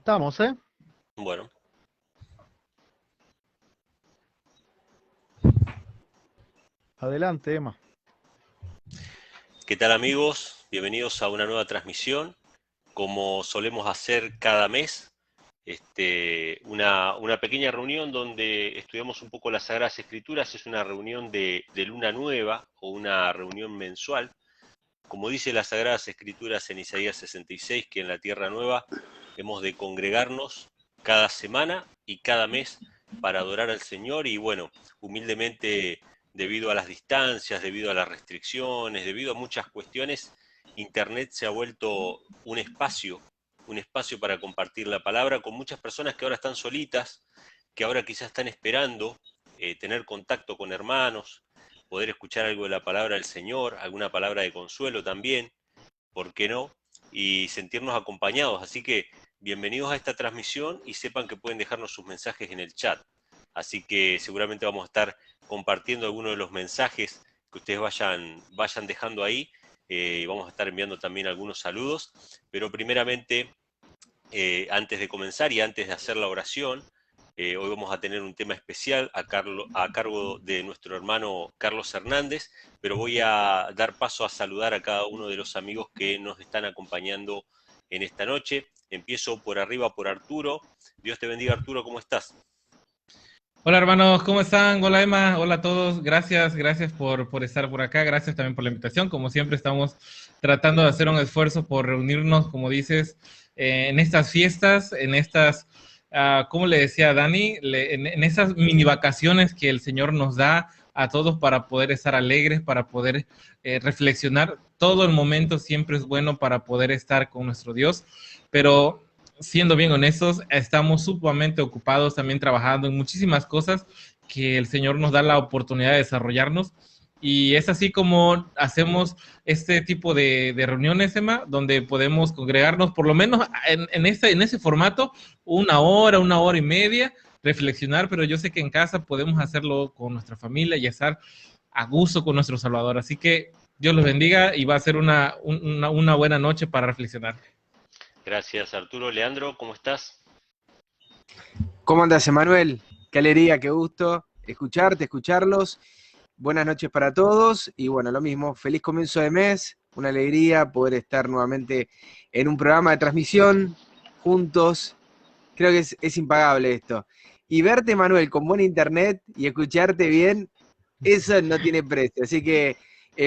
Estamos, ¿eh? Bueno, Adelante, Emma. ¿qué tal amigos? Bienvenidos a una nueva transmisión. Como solemos hacer cada mes, una pequeña reunión donde estudiamos un poco las Sagradas Escrituras. Es una reunión de luna nueva o una reunión mensual. Como dice las Sagradas Escrituras en Isaías 66, que en la Tierra Nueva hemos de congregarnos cada semana y cada mes para adorar al Señor y bueno, humildemente debido a las distancias, debido a las restricciones, debido a muchas cuestiones, Internet se ha vuelto un espacio para compartir la palabra con muchas personas que ahora están solitas, que ahora quizás están esperando tener contacto con hermanos, poder escuchar algo de la palabra del Señor, alguna palabra de consuelo también, ¿por qué no? Y sentirnos acompañados. Así que bienvenidos a esta transmisión y sepan que pueden dejarnos sus mensajes en el chat. Así que seguramente vamos a estar compartiendo algunos de los mensajes que ustedes vayan dejando ahí. Y vamos a estar enviando también algunos saludos. Pero primeramente, antes de comenzar y antes de hacer la oración, hoy vamos a tener un tema especial a cargo de nuestro hermano Carlos Hernández, pero voy a dar paso a saludar a cada uno de los amigos que nos están acompañando en esta noche. Empiezo por arriba por Arturo. Dios te bendiga, Arturo, ¿cómo estás? Hola hermanos, ¿cómo están? Hola Emma, hola a todos, gracias por estar por acá, gracias también por la invitación. Como siempre estamos tratando de hacer un esfuerzo por reunirnos, como dices, en estas fiestas, en estas, ¿cómo le decía a Dani? En esas mini vacaciones que el Señor nos da a todos para poder estar alegres, para poder reflexionar. Todo el momento siempre es bueno para poder estar con nuestro Dios, pero siendo bien honestos, estamos sumamente ocupados también trabajando en muchísimas cosas que el Señor nos da la oportunidad de desarrollarnos. Y es así como hacemos este tipo de reuniones, Emma, donde podemos congregarnos por lo menos en ese formato, una hora y media, reflexionar, pero yo sé que en casa podemos hacerlo con nuestra familia y estar a gusto con nuestro Salvador. Así que Dios los bendiga y va a ser una buena noche para reflexionar. Gracias, Arturo. Leandro, ¿cómo estás? ¿Cómo andas, Emanuel? Qué alegría, qué gusto escucharte, escucharlos. Buenas noches para todos y bueno, lo mismo, feliz comienzo de mes, una alegría poder estar nuevamente en un programa de transmisión juntos. Creo que es impagable esto. Y verte, Manuel, con buen internet y escucharte bien, eso no tiene precio. Así que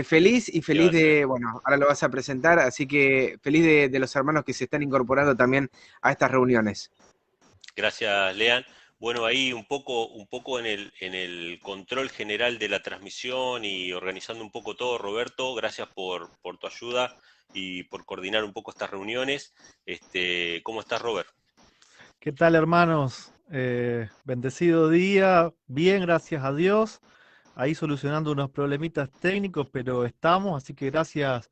feliz y feliz de, bueno, ahora lo vas a presentar, así que feliz de los hermanos que se están incorporando también a estas reuniones. Gracias, Lean. Bueno, ahí un poco en el control general de la transmisión y organizando un poco todo, Roberto, gracias por tu ayuda y por coordinar un poco estas reuniones. ¿Cómo estás, Robert? ¿Qué tal, hermanos? Bendecido día, bien, gracias a Dios. Ahí solucionando unos problemitas técnicos, pero estamos, así que gracias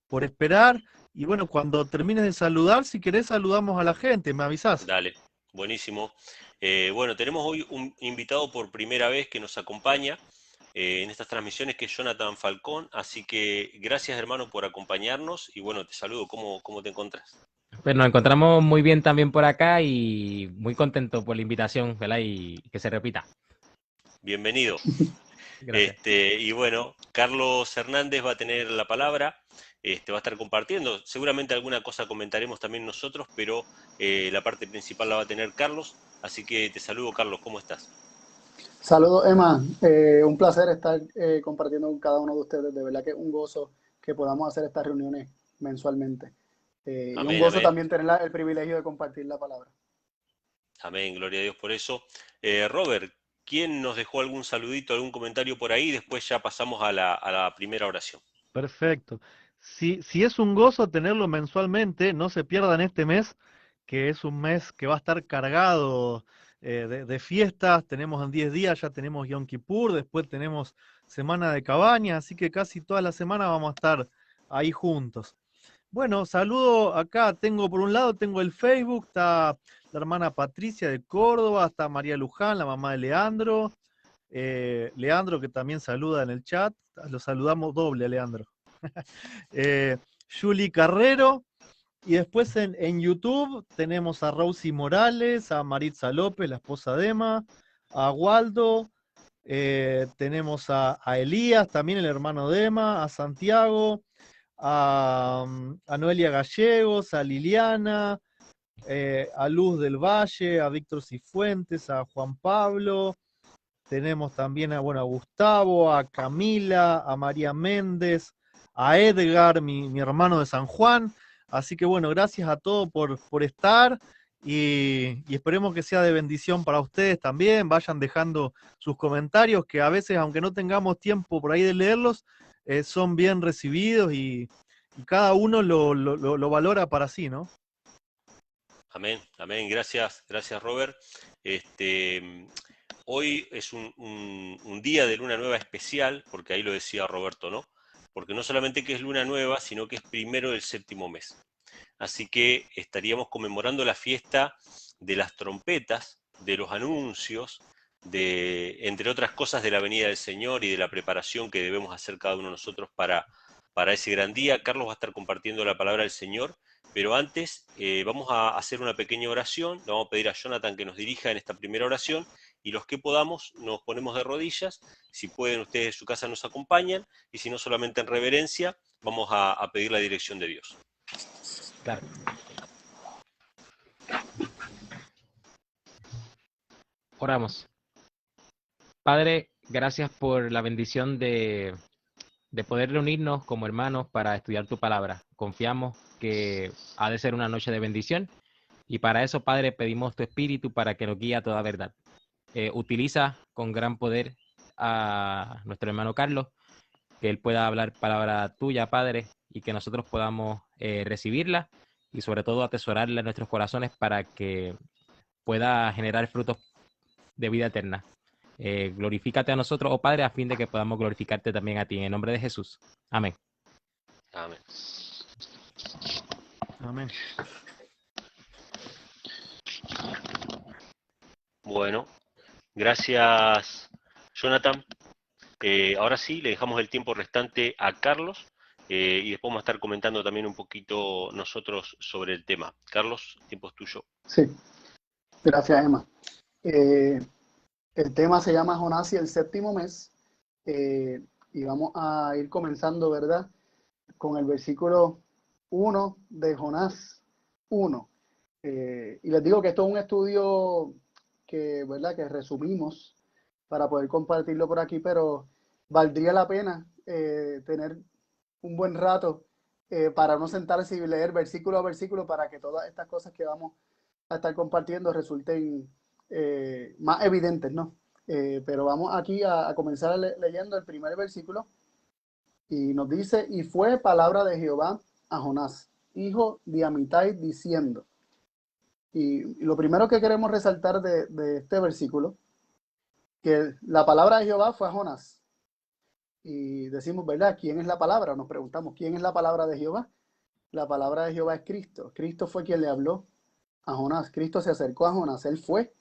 por esperar. Y bueno, cuando termines de saludar, si querés, saludamos a la gente, me avisás. Dale, buenísimo. Bueno, tenemos hoy un invitado por primera vez que nos acompaña en estas transmisiones, que es Jonathan Falcón, así que gracias, hermano, por acompañarnos y bueno, te saludo. ¿Cómo te encuentras? Pues nos encontramos muy bien también por acá y muy contento por la invitación, ¿verdad? Y que se repita. Bienvenido. Gracias. Y bueno, Carlos Hernández va a tener la palabra, va a estar compartiendo. Seguramente alguna cosa comentaremos también nosotros, pero la parte principal la va a tener Carlos. Así que te saludo, Carlos, ¿cómo estás? Saludos, Emma. Un placer estar compartiendo con cada uno de ustedes. De verdad que es un gozo que podamos hacer estas reuniones mensualmente. Y un Amén, gozo amén. también tener el privilegio de compartir la palabra. Amén, gloria a Dios por eso. Robert, ¿quién nos dejó algún saludito, algún comentario por ahí? Después ya pasamos a la primera oración. Perfecto. Si es un gozo tenerlo mensualmente, no se pierdan este mes, que es un mes que va a estar cargado de fiestas. Tenemos en 10 días, ya tenemos Yom Kippur, después tenemos Semana de Cabaña, así que casi toda la semana vamos a estar ahí juntos. Bueno, saludo acá, por un lado tengo el Facebook, está la hermana Patricia de Córdoba, está María Luján, la mamá de Leandro. Leandro, que también saluda en el chat, lo saludamos doble a Leandro. Julie Carrero, Y después en YouTube tenemos a Rosy Morales, a Maritza López, la esposa de Emma, a Waldo, tenemos a Elías, también el hermano de Emma, a Santiago, a Noelia Gallegos, a Liliana, a Luz del Valle, a Víctor Cifuentes, a Juan Pablo. Tenemos también a Gustavo, a Camila, a María Méndez, a Edgar, mi hermano de San Juan. Así que bueno, gracias a todos por estar y esperemos que sea de bendición para ustedes también. Vayan dejando sus comentarios, que a veces, aunque no tengamos tiempo por ahí de leerlos, son bien recibidos y cada uno lo valora para sí, ¿no? Amén, amén. Gracias, gracias Robert. Hoy es un día de luna nueva especial, porque ahí lo decía Roberto, ¿no? Porque no solamente que es luna nueva, sino que es primero del séptimo mes. Así que estaríamos conmemorando la fiesta de las trompetas, de los anuncios, entre otras cosas, de la venida del Señor y de la preparación que debemos hacer cada uno de nosotros para ese gran día. Carlos va a estar compartiendo la palabra del Señor, pero antes vamos a hacer una pequeña oración. Le vamos a pedir a Jonathan que nos dirija en esta primera oración, y los que podamos nos ponemos de rodillas. Si pueden, ustedes en su casa nos acompañan, y si no, solamente en reverencia vamos a pedir la dirección de Dios. Claro. Oramos. Padre, gracias por la bendición de poder reunirnos como hermanos para estudiar tu palabra. Confiamos que ha de ser una noche de bendición y para eso, Padre, pedimos tu espíritu para que nos guíe a toda verdad. Utiliza con gran poder a nuestro hermano Carlos, que él pueda hablar palabra tuya, Padre, y que nosotros podamos recibirla y sobre todo atesorarla en nuestros corazones para que pueda generar frutos de vida eterna. Glorifícate a nosotros, oh Padre, a fin de que podamos glorificarte también a ti. En el nombre de Jesús. Amén. Amén. Amén. Bueno, gracias Jonathan. Ahora sí, le dejamos el tiempo restante a Carlos y después vamos a estar comentando también un poquito nosotros sobre el tema. Carlos, el tiempo es tuyo. Sí, gracias, Emma. El tema se llama Jonás y el séptimo mes, y vamos a ir comenzando, ¿verdad?, con el versículo 1 de Jonás 1. Y les digo que esto es un estudio que, ¿verdad?, que resumimos para poder compartirlo por aquí, pero valdría la pena tener un buen rato para no sentarse y leer versículo a versículo para que todas estas cosas que vamos a estar compartiendo resulten más evidentes, ¿no? Pero vamos aquí a comenzar leyendo el primer versículo y nos dice: y fue palabra de Jehová a Jonás, hijo de Amitai, diciendo. Y lo primero que queremos resaltar de este versículo, que la palabra de Jehová fue a Jonás. Y decimos, ¿verdad?, ¿quién es la palabra? Nos preguntamos, ¿quién es la palabra de Jehová? La palabra de Jehová es Cristo. Cristo fue quien le habló a Jonás. Cristo se acercó a Jonás. Él fue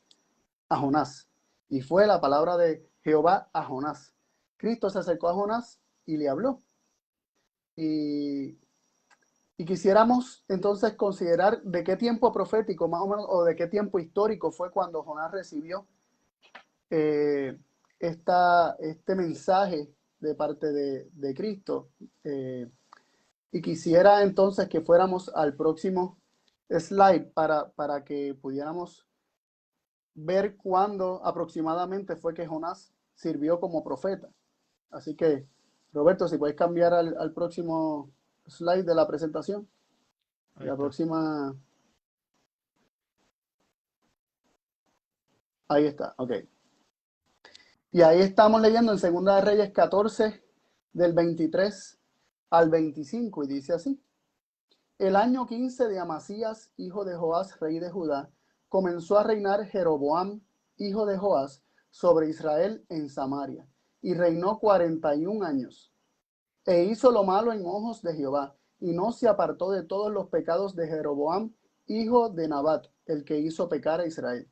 a Jonás. Y fue la palabra de Jehová a Jonás. Cristo se acercó a Jonás y le habló. Y quisiéramos entonces considerar de qué tiempo profético, más o menos, o de qué tiempo histórico fue cuando Jonás recibió este mensaje de parte de Cristo. Y quisiera entonces que fuéramos al próximo slide para que pudiéramos ver cuándo aproximadamente fue que Jonás sirvió como profeta. Así que, Roberto, si puedes cambiar al próximo slide de la presentación. La próxima. Ahí está, ok. Y ahí estamos leyendo en Segunda de Reyes 14, del 23 al 25, y dice así: el año 15 de Amasías, hijo de Joás, rey de Judá, comenzó a reinar Jeroboam, hijo de Joás, sobre Israel en Samaria, y reinó 41 años. E hizo lo malo en ojos de Jehová, y no se apartó de todos los pecados de Jeroboam, hijo de Nabat, el que hizo pecar a Israel.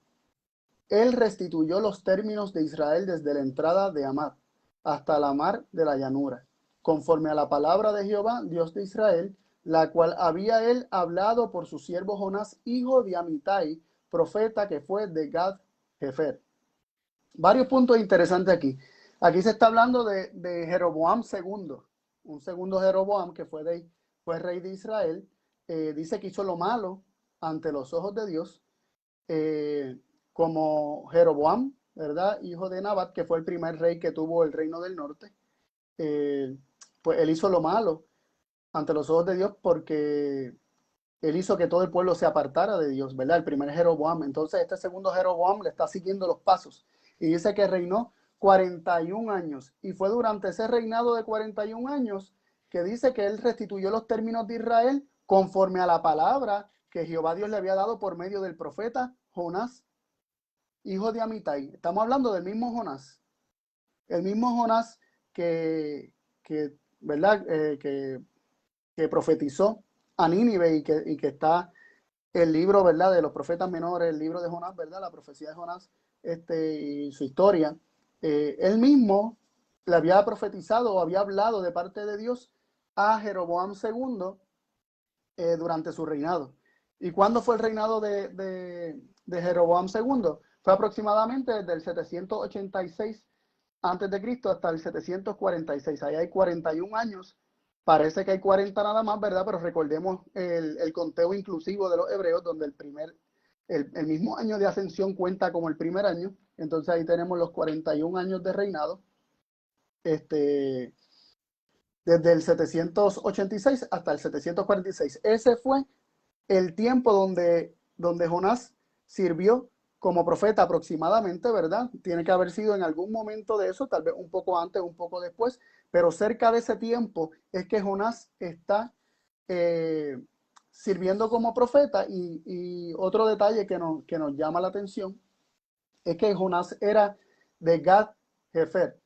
Él restituyó los términos de Israel desde la entrada de Amad hasta la mar de la llanura, conforme a la palabra de Jehová, Dios de Israel, la cual había él hablado por su siervo Jonás, hijo de Amitai, profeta que fue de Gad Hefer. Varios puntos interesantes aquí. Aquí se está hablando de Jeroboam II, un segundo Jeroboam que fue rey de Israel. Dice que hizo lo malo ante los ojos de Dios, como Jeroboam, ¿verdad? Hijo de Nabat, que fue el primer rey que tuvo el reino del norte. Pues él hizo lo malo ante los ojos de Dios porque él hizo que todo el pueblo se apartara de Dios, ¿verdad? El primer Jeroboam. Entonces este segundo Jeroboam le está siguiendo los pasos y dice que reinó 41 años. Y fue durante ese reinado de 41 años que dice que él restituyó los términos de Israel conforme a la palabra que Jehová Dios le había dado por medio del profeta Jonás, hijo de Amitai. Estamos hablando del mismo Jonás. El mismo Jonás que ¿verdad? Que profetizó a Nínive y que está el libro, ¿verdad? De los profetas menores, el libro de Jonás, ¿verdad? La profecía de Jonás y su historia. Él mismo le había profetizado o había hablado de parte de Dios a Jeroboam II durante su reinado. ¿Y cuándo fue el reinado de Jeroboam II? Fue aproximadamente desde el 786 antes de Cristo hasta el 746. Ahí hay 41 años. Parece que hay 40 nada más, ¿verdad? Pero recordemos el conteo inclusivo de los hebreos, donde el mismo año de ascensión cuenta como el primer año. Entonces ahí tenemos los 41 años de reinado. Desde el 786 hasta el 746. Ese fue el tiempo donde Jonás sirvió como profeta aproximadamente, ¿verdad? Tiene que haber sido en algún momento de eso, tal vez un poco antes, un poco después, pero cerca de ese tiempo es que Jonás está sirviendo como profeta. Y otro detalle que nos llama la atención es que Jonás era de Gad Hefer.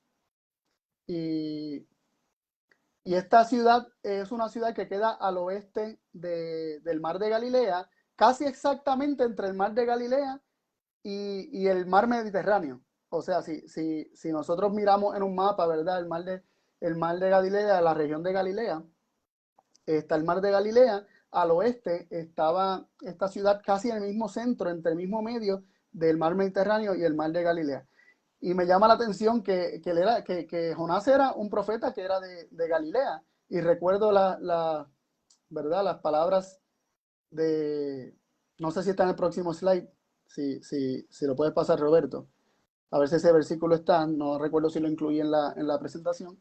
Y esta ciudad es una ciudad que queda al oeste del mar de Galilea, casi exactamente entre el mar de Galilea y el mar Mediterráneo. O sea, si nosotros miramos en un mapa, ¿verdad? El mar de Galilea, la región de Galilea, está el mar de Galilea. Al oeste estaba esta ciudad casi en el mismo centro, entre el mismo medio del mar Mediterráneo y el mar de Galilea. Y me llama la atención que Jonás era un profeta que era de Galilea. Y recuerdo ¿verdad? Las palabras no sé si está en el próximo slide, si lo puedes pasar, Roberto. A ver si ese versículo está, no recuerdo si lo incluí en la presentación.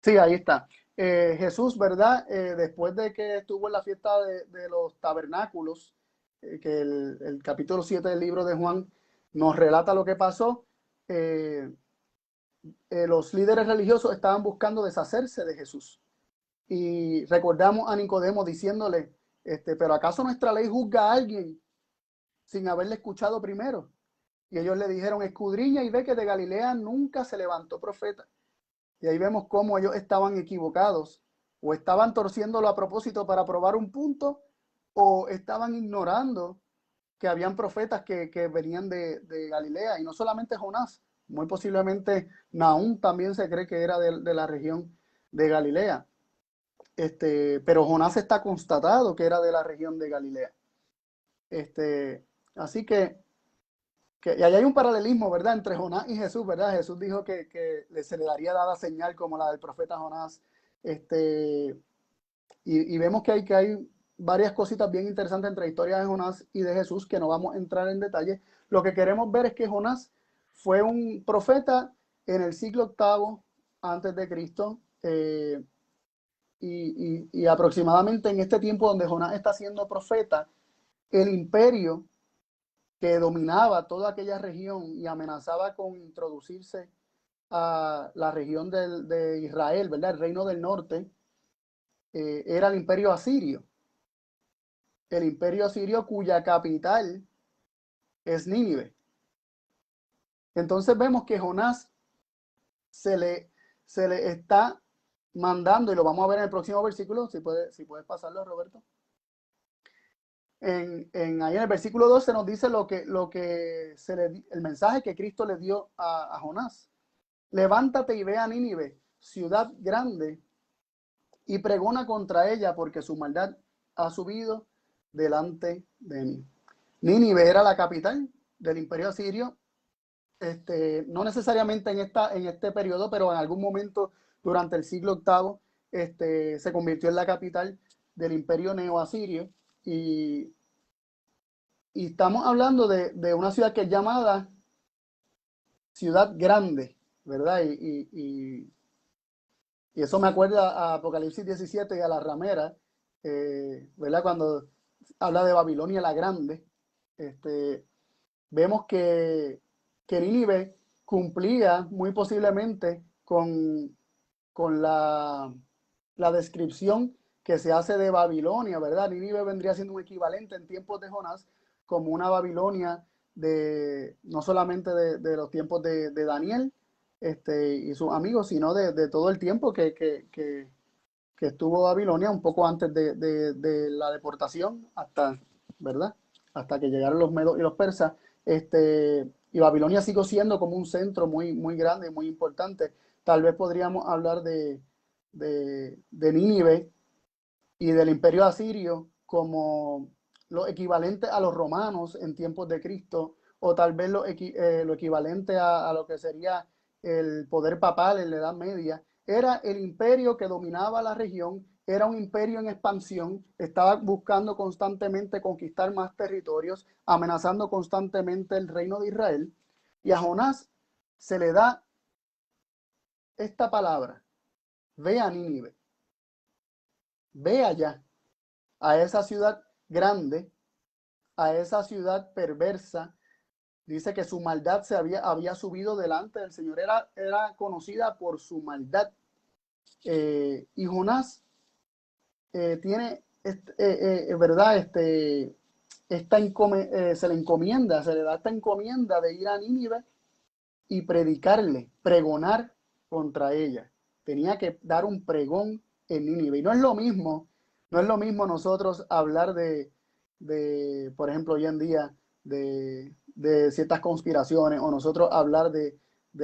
Sí, ahí está. Jesús, ¿verdad? Después de que estuvo en la fiesta de los tabernáculos, que el capítulo 7 del libro de Juan nos relata lo que pasó. Los líderes religiosos estaban buscando deshacerse de Jesús. Y recordamos a Nicodemo diciéndole, pero ¿acaso nuestra ley juzga a alguien sin haberle escuchado primero? Y ellos le dijeron, escudriña y ve que de Galilea nunca se levantó profeta. Y ahí vemos cómo ellos estaban equivocados, o estaban torciéndolo a propósito para probar un punto, o estaban ignorando que habían profetas que venían de Galilea. Y no solamente Jonás, muy posiblemente Nahum también se cree que era de la región de Galilea. Pero Jonás está constatado que era de la región de Galilea. Así que y ahí hay un paralelismo, ¿verdad? Entre Jonás y Jesús, ¿verdad? Jesús dijo que se le daría dada señal como la del profeta Jonás. Y vemos que hay varias cositas bien interesantes entre la historia de Jonás y de Jesús que no vamos a entrar en detalle. Lo que queremos ver es que Jonás fue un profeta en el siglo VIII antes de Cristo. Y aproximadamente en este tiempo donde Jonás está siendo profeta, el imperio que dominaba toda aquella región y amenazaba con introducirse a la región de Israel, ¿verdad? El reino del norte, era el imperio asirio. El imperio asirio cuya capital es Nínive. Entonces vemos que Jonás se le está mandando, y lo vamos a ver en el próximo versículo, si puedes pasarlo, Roberto. Ahí en el versículo 12 nos dice el mensaje que Cristo le dio a Jonás. Levántate y ve a Nínive, ciudad grande, y pregona contra ella, porque su maldad ha subido delante de mí. Nínive era la capital del imperio asirio, no necesariamente en este periodo, pero en algún momento durante el siglo VIII se convirtió en la capital del imperio neoasirio, y estamos hablando de una ciudad que es llamada Ciudad Grande, ¿verdad? Y eso me acuerda a Apocalipsis 17 y a la ramera, ¿verdad? Cuando habla de Babilonia la Grande, vemos que Nínive cumplía muy posiblemente con la descripción que se hace de Babilonia, ¿verdad? Nínive vendría siendo un equivalente en tiempos de Jonás como una Babilonia no solamente de los tiempos de Daniel y sus amigos, sino de todo el tiempo que estuvo Babilonia, un poco antes de la deportación, ¿verdad? Hasta que llegaron los medos y los persas. Y Babilonia siguió siendo como un centro muy, muy grande, muy importante. Tal vez podríamos hablar de Nínive y del imperio asirio como lo equivalente a los romanos en tiempos de Cristo, o tal vez lo equivalente a lo que sería el poder papal en la Edad Media. Era el imperio que dominaba la región, era un imperio en expansión, estaba buscando constantemente conquistar más territorios, amenazando constantemente el reino de Israel. Y a Jonás se le da esta palabra: ve a Nínive, ve allá, a esa ciudad grande, a esa ciudad perversa. Dice que su maldad había subido delante del Señor, era conocida por su maldad. Y Jonás tiene, ¿verdad? Se le encomienda, se le da esta encomienda de ir a Nínive y predicarle, pregonar contra ella. Tenía que dar un pregón en Nínive. Y no es lo mismo nosotros hablar por ejemplo, hoy en día, de ciertas conspiraciones, o nosotros hablar de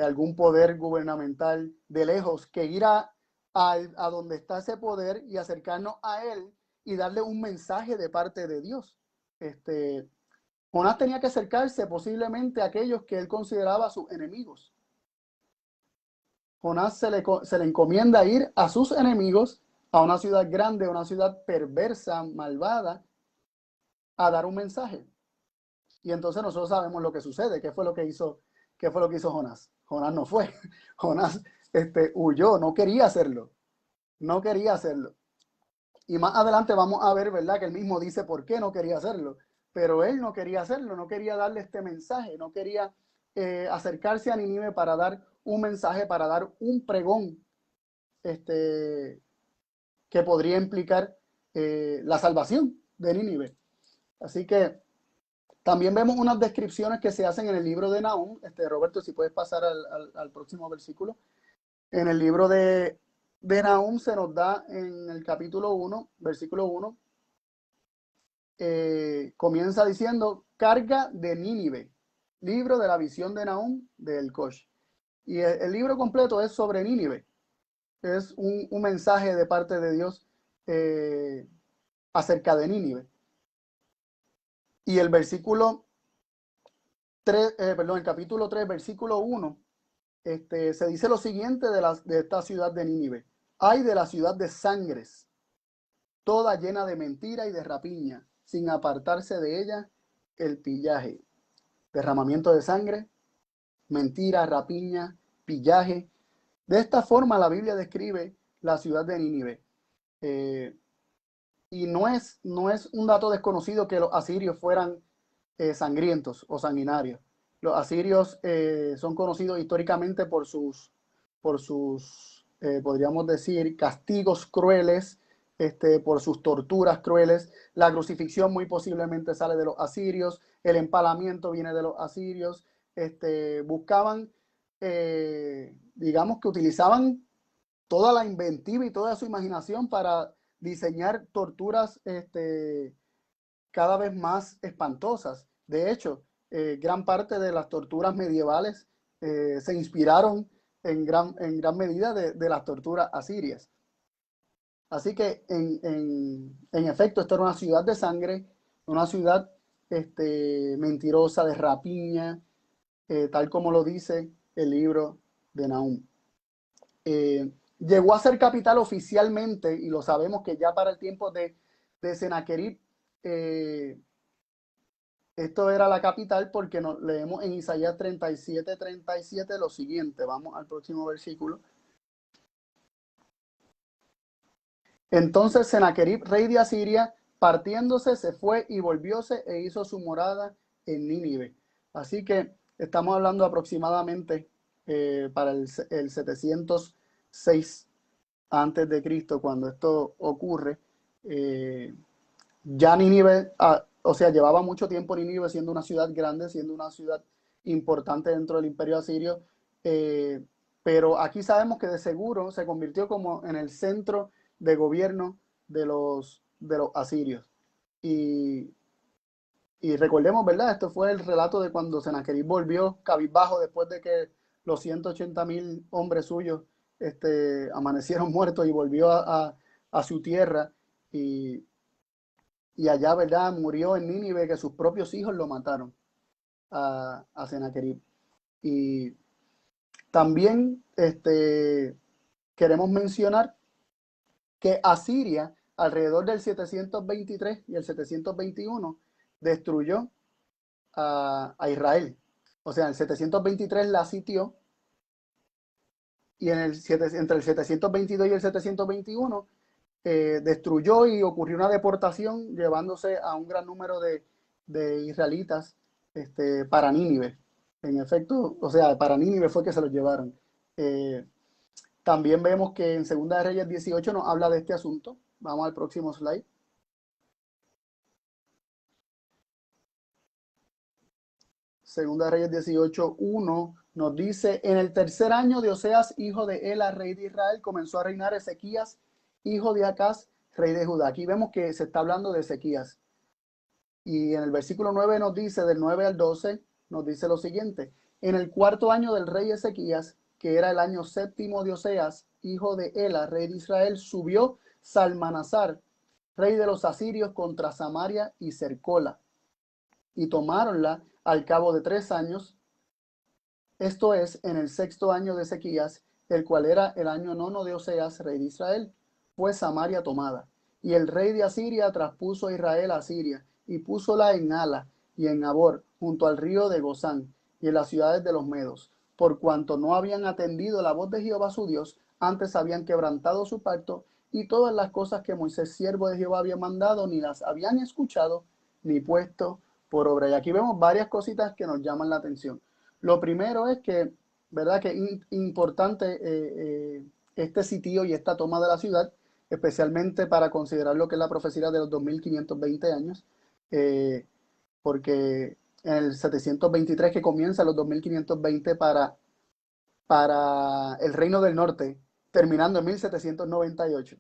algún poder gubernamental de lejos, que ir a donde está ese poder y acercarnos a él y darle un mensaje de parte de Dios. Jonás tenía que acercarse posiblemente a aquellos que él consideraba sus enemigos. Jonás se le encomienda ir a sus enemigos, a una ciudad grande, a una ciudad perversa, malvada, a dar un mensaje. Y entonces nosotros sabemos lo que sucede. ¿Qué fue lo que hizo Jonás? Jonás no fue. Jonás huyó, no quería hacerlo. No quería hacerlo. Y más adelante vamos a ver, ¿verdad?, que él mismo dice por qué no quería hacerlo. Pero él no quería hacerlo, no quería darle este mensaje, no quería acercarse a Nínive para dar un mensaje, para dar un pregón que podría implicar la salvación de Nínive. Así que también vemos unas descripciones que se hacen en el libro de Nahum. Roberto, si puedes pasar al próximo versículo. En el libro de Nahum se nos da en el capítulo 1, versículo 1, comienza diciendo: carga de Nínive, libro de la visión de Nahum de Elkosh. Y el libro completo es sobre Nínive. Es un mensaje de parte de Dios acerca de Nínive. Y el versículo 3, el capítulo 3, versículo 1, se dice lo siguiente de esta ciudad de Nínive: ay de la ciudad de sangres, toda llena de mentira y de rapiña, sin apartarse de ella el pillaje. Derramamiento de sangre, mentira, rapiña, pillaje. De esta forma la Biblia describe la ciudad de Nínive. Y no es un dato desconocido que los asirios fueran sangrientos o sanguinarios. Los asirios son conocidos históricamente por sus podríamos decir, castigos crueles, por sus torturas crueles. La crucifixión muy posiblemente sale de los asirios, el empalamiento viene de los asirios. Buscaban, digamos que utilizaban toda la inventiva y toda su imaginación para diseñar torturas cada vez más espantosas. De hecho, gran parte de las torturas medievales se inspiraron en gran medida de las torturas asirias. Así que en efecto, esto era una ciudad de sangre, una ciudad mentirosa, de rapiña, tal como lo dice el libro de Nahum. Llegó a ser capital oficialmente, y lo sabemos que ya para el tiempo de Sennacherib, esto era la capital, porque nos leemos en Isaías 37 lo siguiente. Vamos al próximo versículo. Entonces Sennacherib, rey de Asiria, partiéndose, se fue y volvióse e hizo su morada en Nínive. Así que estamos hablando aproximadamente para el 706 antes de Cristo, cuando esto ocurre. Ya Nínive, o sea, llevaba mucho tiempo Nínive siendo una ciudad grande, siendo una ciudad importante dentro del imperio asirio, pero aquí sabemos que de seguro se convirtió como en el centro de gobierno de los asirios. Y recordemos, ¿verdad? Esto fue el relato de cuando Sennacherib volvió cabizbajo después de que los 180,000 hombres suyos amanecieron muertos, y volvió a su tierra, y allá, ¿verdad? Murió en Nínive, que sus propios hijos lo mataron a Sennacherib. Y también queremos mencionar que Asiria, alrededor del 723 y el 721, destruyó a Israel. O sea, en el 723 la sitió, y entre el 722 y el 721 destruyó, y ocurrió una deportación, llevándose a un gran número de israelitas para Nínive. En efecto, o sea, para Nínive fue que se los llevaron. También vemos que en Segunda de Reyes 18 nos habla de este asunto. Vamos al próximo slide. Segunda de Reyes 18:1 nos dice: en el tercer año de Oseas, hijo de Ela, rey de Israel, comenzó a reinar Ezequías, hijo de Acaz, rey de Judá. Aquí vemos que se está hablando de Ezequías. Y en el versículo 9 nos dice, del 9 al 12, nos dice lo siguiente: en el cuarto año del rey Ezequías, que era el año séptimo de Oseas, hijo de Ela, rey de Israel, subió Salmanasar, rey de los asirios, contra Samaria y cercóla, y tomáronla al cabo de 3 años, esto es, en el sexto año de Ezequías, el cual era el año nono de Oseas, rey de Israel, fue Samaria tomada. Y el rey de Asiria traspuso a Israel a Asiria, y púsola en Ala y en Abor, junto al río de Gozán, y en las ciudades de los Medos, por cuanto no habían atendido la voz de Jehová su Dios, antes habían quebrantado su pacto, y todas las cosas que Moisés, siervo de Jehová, había mandado, ni las habían escuchado, ni puesto por obra. Y aquí vemos varias cositas que nos llaman la atención. Lo primero es que, ¿verdad?, que es importante este sitio y esta toma de la ciudad, especialmente para considerar lo que es la profecía de los 2520 años, porque en el 723, que comienza los 2520 para el Reino del Norte, terminando en 1798,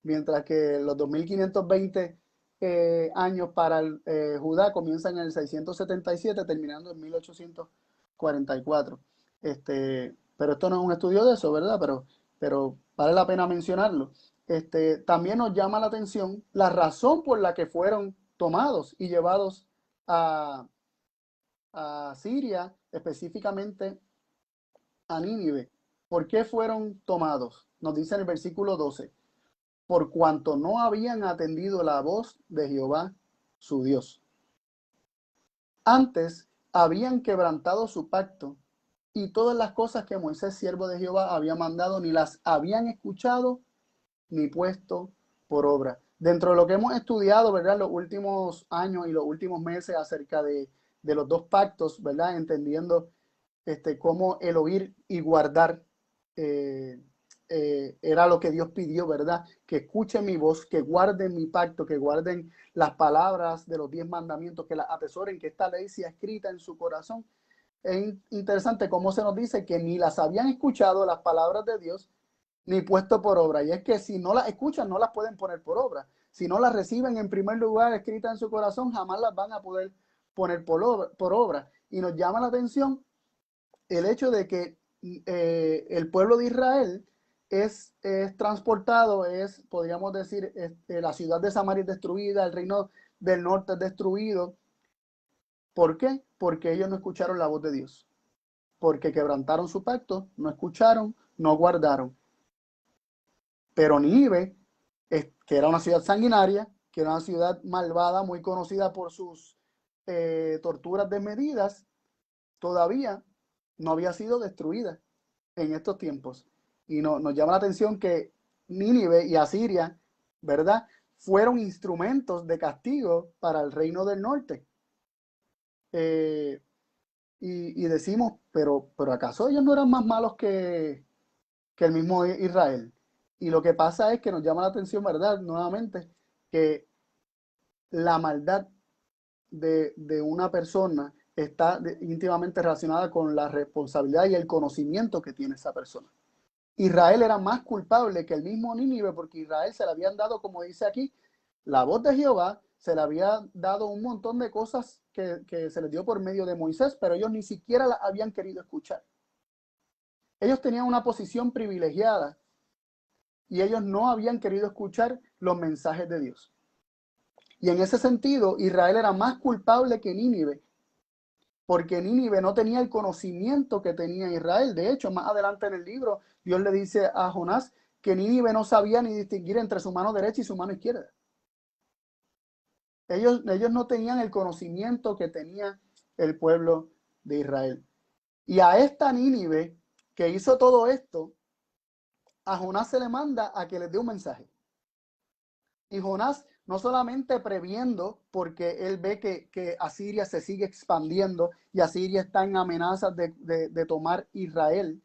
mientras que los 2520 años para Judá comienzan en el 677, terminando en 1844. Pero esto no es un estudio de eso, ¿verdad? Pero vale la pena mencionarlo. También nos llama la atención la razón por la que fueron tomados y llevados a Siria, específicamente a Nínive. ¿Por qué fueron tomados? Nos dice en el versículo 12: por cuanto no habían atendido la voz de Jehová su Dios. Antes habían quebrantado su pacto, y todas las cosas que Moisés, siervo de Jehová, había mandado, ni las habían escuchado ni puesto por obra. Dentro de lo que hemos estudiado, ¿verdad?, los últimos años y los últimos meses acerca de los dos pactos, ¿verdad?, entendiendo cómo el oír y guardar era lo que Dios pidió, ¿verdad? Que escuchen mi voz, que guarden mi pacto, que guarden las palabras de los 10 mandamientos, que las atesoren, que esta ley sea escrita en su corazón. Es interesante cómo se nos dice que ni las habían escuchado las palabras de Dios, ni puesto por obra. Y es que si no las escuchan, no las pueden poner por obra. Si no las reciben en primer lugar escritas en su corazón, jamás las van a poder poner por obra. Y nos llama la atención el hecho de que el pueblo de Israel es transportado, podríamos decir, la ciudad de Samaria es destruida, el reino del norte es destruido. ¿Por qué? Porque ellos no escucharon la voz de Dios. Porque quebrantaron su pacto, no escucharon, no guardaron. Pero Nínive, que era una ciudad sanguinaria, que era una ciudad malvada, muy conocida por sus torturas desmedidas, todavía no había sido destruida en estos tiempos. Y nos llama la atención que Nínive y Asiria, ¿verdad?, fueron instrumentos de castigo para el reino del norte. Y decimos, pero ¿acaso ellos no eran más malos que el mismo Israel? Y lo que pasa es que nos llama la atención, ¿verdad?, nuevamente, que la maldad de una persona está íntimamente relacionada con la responsabilidad y el conocimiento que tiene esa persona. Israel era más culpable que el mismo Nínive, porque Israel se le habían dado, como dice aquí, la voz de Jehová, se le había dado un montón de cosas que se les dio por medio de Moisés, pero ellos ni siquiera la habían querido escuchar. Ellos tenían una posición privilegiada y ellos no habían querido escuchar los mensajes de Dios. Y en ese sentido, Israel era más culpable que Nínive, porque Nínive no tenía el conocimiento que tenía Israel. De hecho, más adelante en el libro, Dios le dice a Jonás que Nínive no sabía ni distinguir entre su mano derecha y su mano izquierda. Ellos no tenían el conocimiento que tenía el pueblo de Israel. Y a esta Nínive que hizo todo esto, a Jonás se le manda a que les dé un mensaje. Y Jonás, no solamente previendo, porque él ve que Asiria se sigue expandiendo y Asiria está en amenazas de tomar Israel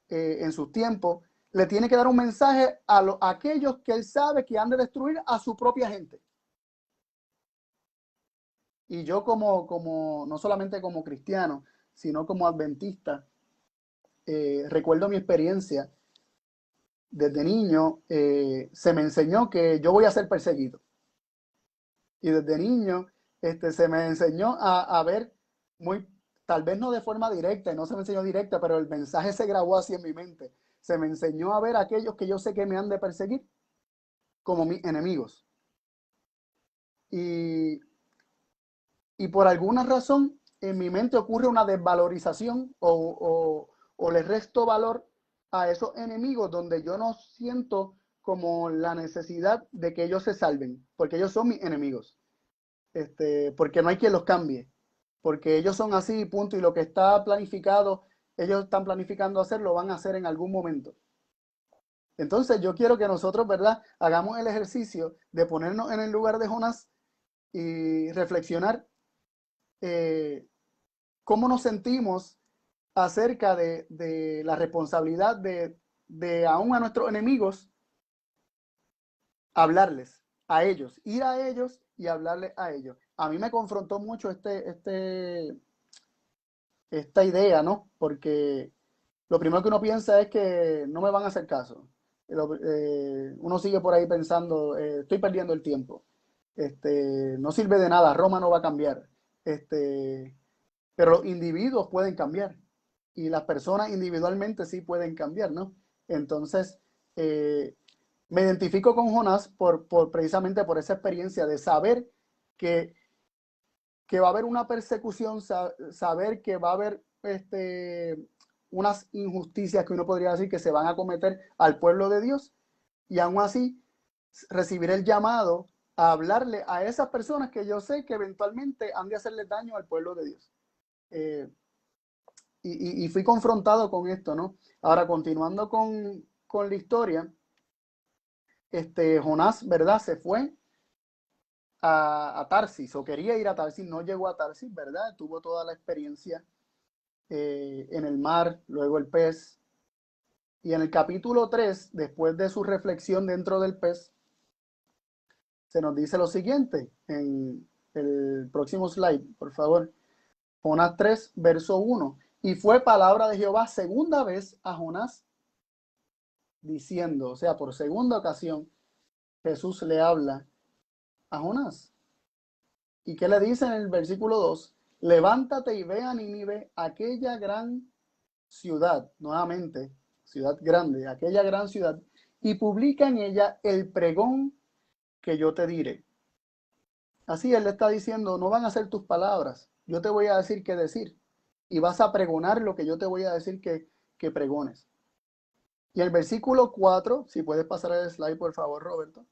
en sus tiempos, le tiene que dar un mensaje a aquellos que él sabe que han de destruir a su propia gente. Y yo no solamente como cristiano, sino como adventista, recuerdo mi experiencia. Desde niño se me enseñó que yo voy a ser perseguido. Y desde niño se me enseñó a ver tal vez no de forma directa, no se me enseñó directa, pero el mensaje se grabó así en mi mente. Se me enseñó a ver a aquellos que yo sé que me han de perseguir como mis enemigos. Y por alguna razón en mi mente ocurre una desvalorización o le resto valor a esos enemigos donde yo no siento como la necesidad de que ellos se salven, porque ellos son mis enemigos, porque no hay quien los cambie, porque ellos son así, punto, y lo que está planificado, ellos están planificando hacer, lo van a hacer en algún momento. Entonces yo quiero que nosotros, ¿verdad?, hagamos el ejercicio de ponernos en el lugar de Jonás y reflexionar cómo nos sentimos acerca de la responsabilidad de aún a nuestros enemigos, hablarles a ellos, ir a ellos y hablarles a ellos. A mí me confrontó mucho esta idea, ¿no? Porque lo primero que uno piensa es que no me van a hacer caso. Uno sigue por ahí pensando, estoy perdiendo el tiempo. No sirve de nada, Roma no va a cambiar. Pero los individuos pueden cambiar y las personas individualmente sí pueden cambiar, ¿no? Entonces, me identifico con Jonás precisamente por esa experiencia de saber que va a haber una persecución, saber que va a haber unas injusticias que uno podría decir que se van a cometer al pueblo de Dios, y aún así recibir el llamado a hablarle a esas personas que yo sé que eventualmente han de hacerle daño al pueblo de Dios. Y fui confrontado con esto, ¿no? Ahora, continuando con la historia, Jonás, ¿verdad?, se fue a Tarsis, o quería ir a Tarsis, no llegó a Tarsis, ¿verdad? Tuvo toda la experiencia en el mar, luego el pez. Y en el capítulo 3, después de su reflexión dentro del pez, se nos dice lo siguiente, en el próximo slide, por favor. Jonás 3, verso 1. Y fue palabra de Jehová segunda vez a Jonás, diciendo, o sea, por segunda ocasión, Jesús le habla a Jonás. ¿Y qué le dice en el versículo 2? Levántate y ve a Nínive, aquella gran ciudad, nuevamente, ciudad grande, aquella gran ciudad, y publica en ella el pregón que yo te diré. Así él le está diciendo, no van a ser tus palabras, yo te voy a decir qué decir, y vas a pregonar lo que yo te voy a decir que pregones. Y el versículo 4, si puedes pasar el slide por favor, Roberto.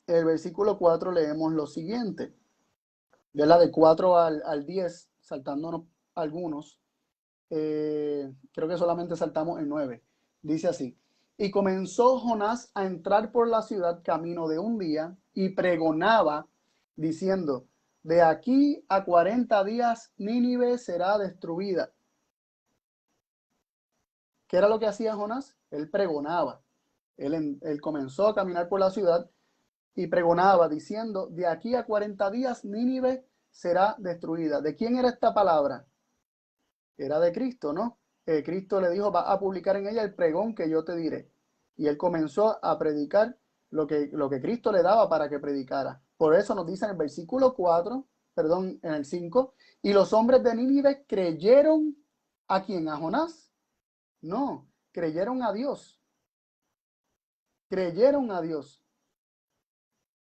El versículo 4 leemos lo siguiente, de la de 4 al 10, saltándonos algunos, creo que solamente saltamos el 9. Dice así: y comenzó Jonás a entrar por la ciudad camino de un día y pregonaba diciendo, de aquí a 40 días Nínive será destruida. ¿Qué era lo que hacía Jonás? Él pregonaba. Él comenzó a caminar por la ciudad y pregonaba diciendo, de aquí a 40 días Nínive será destruida. ¿De quién era esta palabra? Era de Cristo, ¿no? Cristo le dijo, va a publicar en ella el pregón que yo te diré. Y él comenzó a predicar lo que Cristo le daba para que predicara. Por eso nos dice en el versículo 4, perdón, en el 5, y los hombres de Nínive creyeron ¿a quién? ¿A Jonás? No, creyeron a Dios. Creyeron a Dios.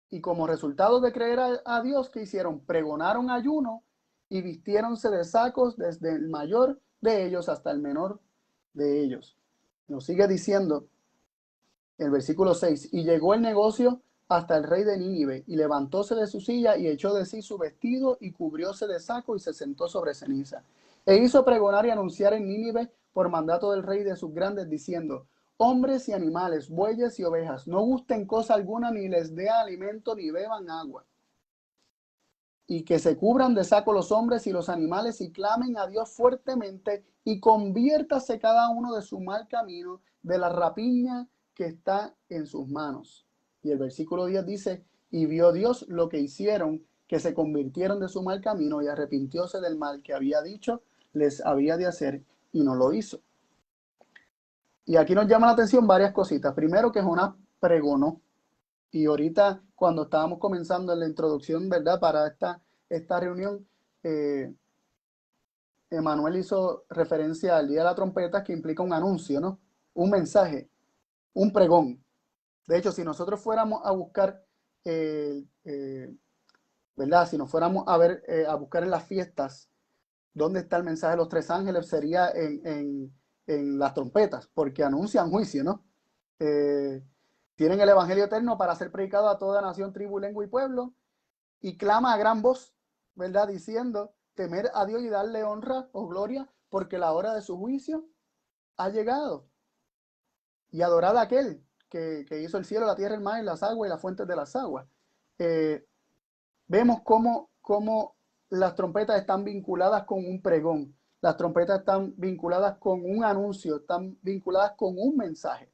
Y como resultado de creer a Dios, ¿qué hicieron? Pregonaron ayuno y vistiéronse de sacos desde el mayor de ellos hasta el menor de ellos. Nos sigue diciendo el versículo 6, y llegó el negocio hasta el rey de Nínive, y levantóse de su silla y echó de sí su vestido y cubrióse de saco y se sentó sobre ceniza. E hizo pregonar y anunciar en Nínive por mandato del rey de sus grandes, diciendo, hombres y animales, bueyes y ovejas, no gusten cosa alguna, ni les dé alimento, ni beban agua. Y que se cubran de saco los hombres y los animales y clamen a Dios fuertemente y conviértase cada uno de su mal camino, de la rapiña que está en sus manos. Y el versículo 10 dice, y vio Dios lo que hicieron, que se convirtieron de su mal camino y arrepintióse del mal que había dicho les había de hacer y no lo hizo. Y aquí nos llama la atención varias cositas. Primero, que Jonás pregonó. Y ahorita, cuando estábamos comenzando en la introducción, ¿verdad? Para esta reunión, Emanuel hizo referencia al Día de la Trompeta, que implica un anuncio, ¿no? Un mensaje, un pregón. De hecho, si nosotros fuéramos a buscar, ¿verdad? Si nos fuéramos a ver, a buscar en las fiestas, ¿dónde está el mensaje de los tres ángeles? Sería en las trompetas, porque anuncian juicio, ¿no? Tienen el evangelio eterno para ser predicado a toda nación, tribu, lengua y pueblo, y clama a gran voz, ¿verdad? Diciendo, temer a Dios y darle honra o gloria, porque la hora de su juicio ha llegado. Y adorad a aquel que hizo el cielo, la tierra, el mar, y las aguas y las fuentes de las aguas. Vemos cómo las trompetas están vinculadas con un pregón. Las trompetas están vinculadas con un anuncio, están vinculadas con un mensaje.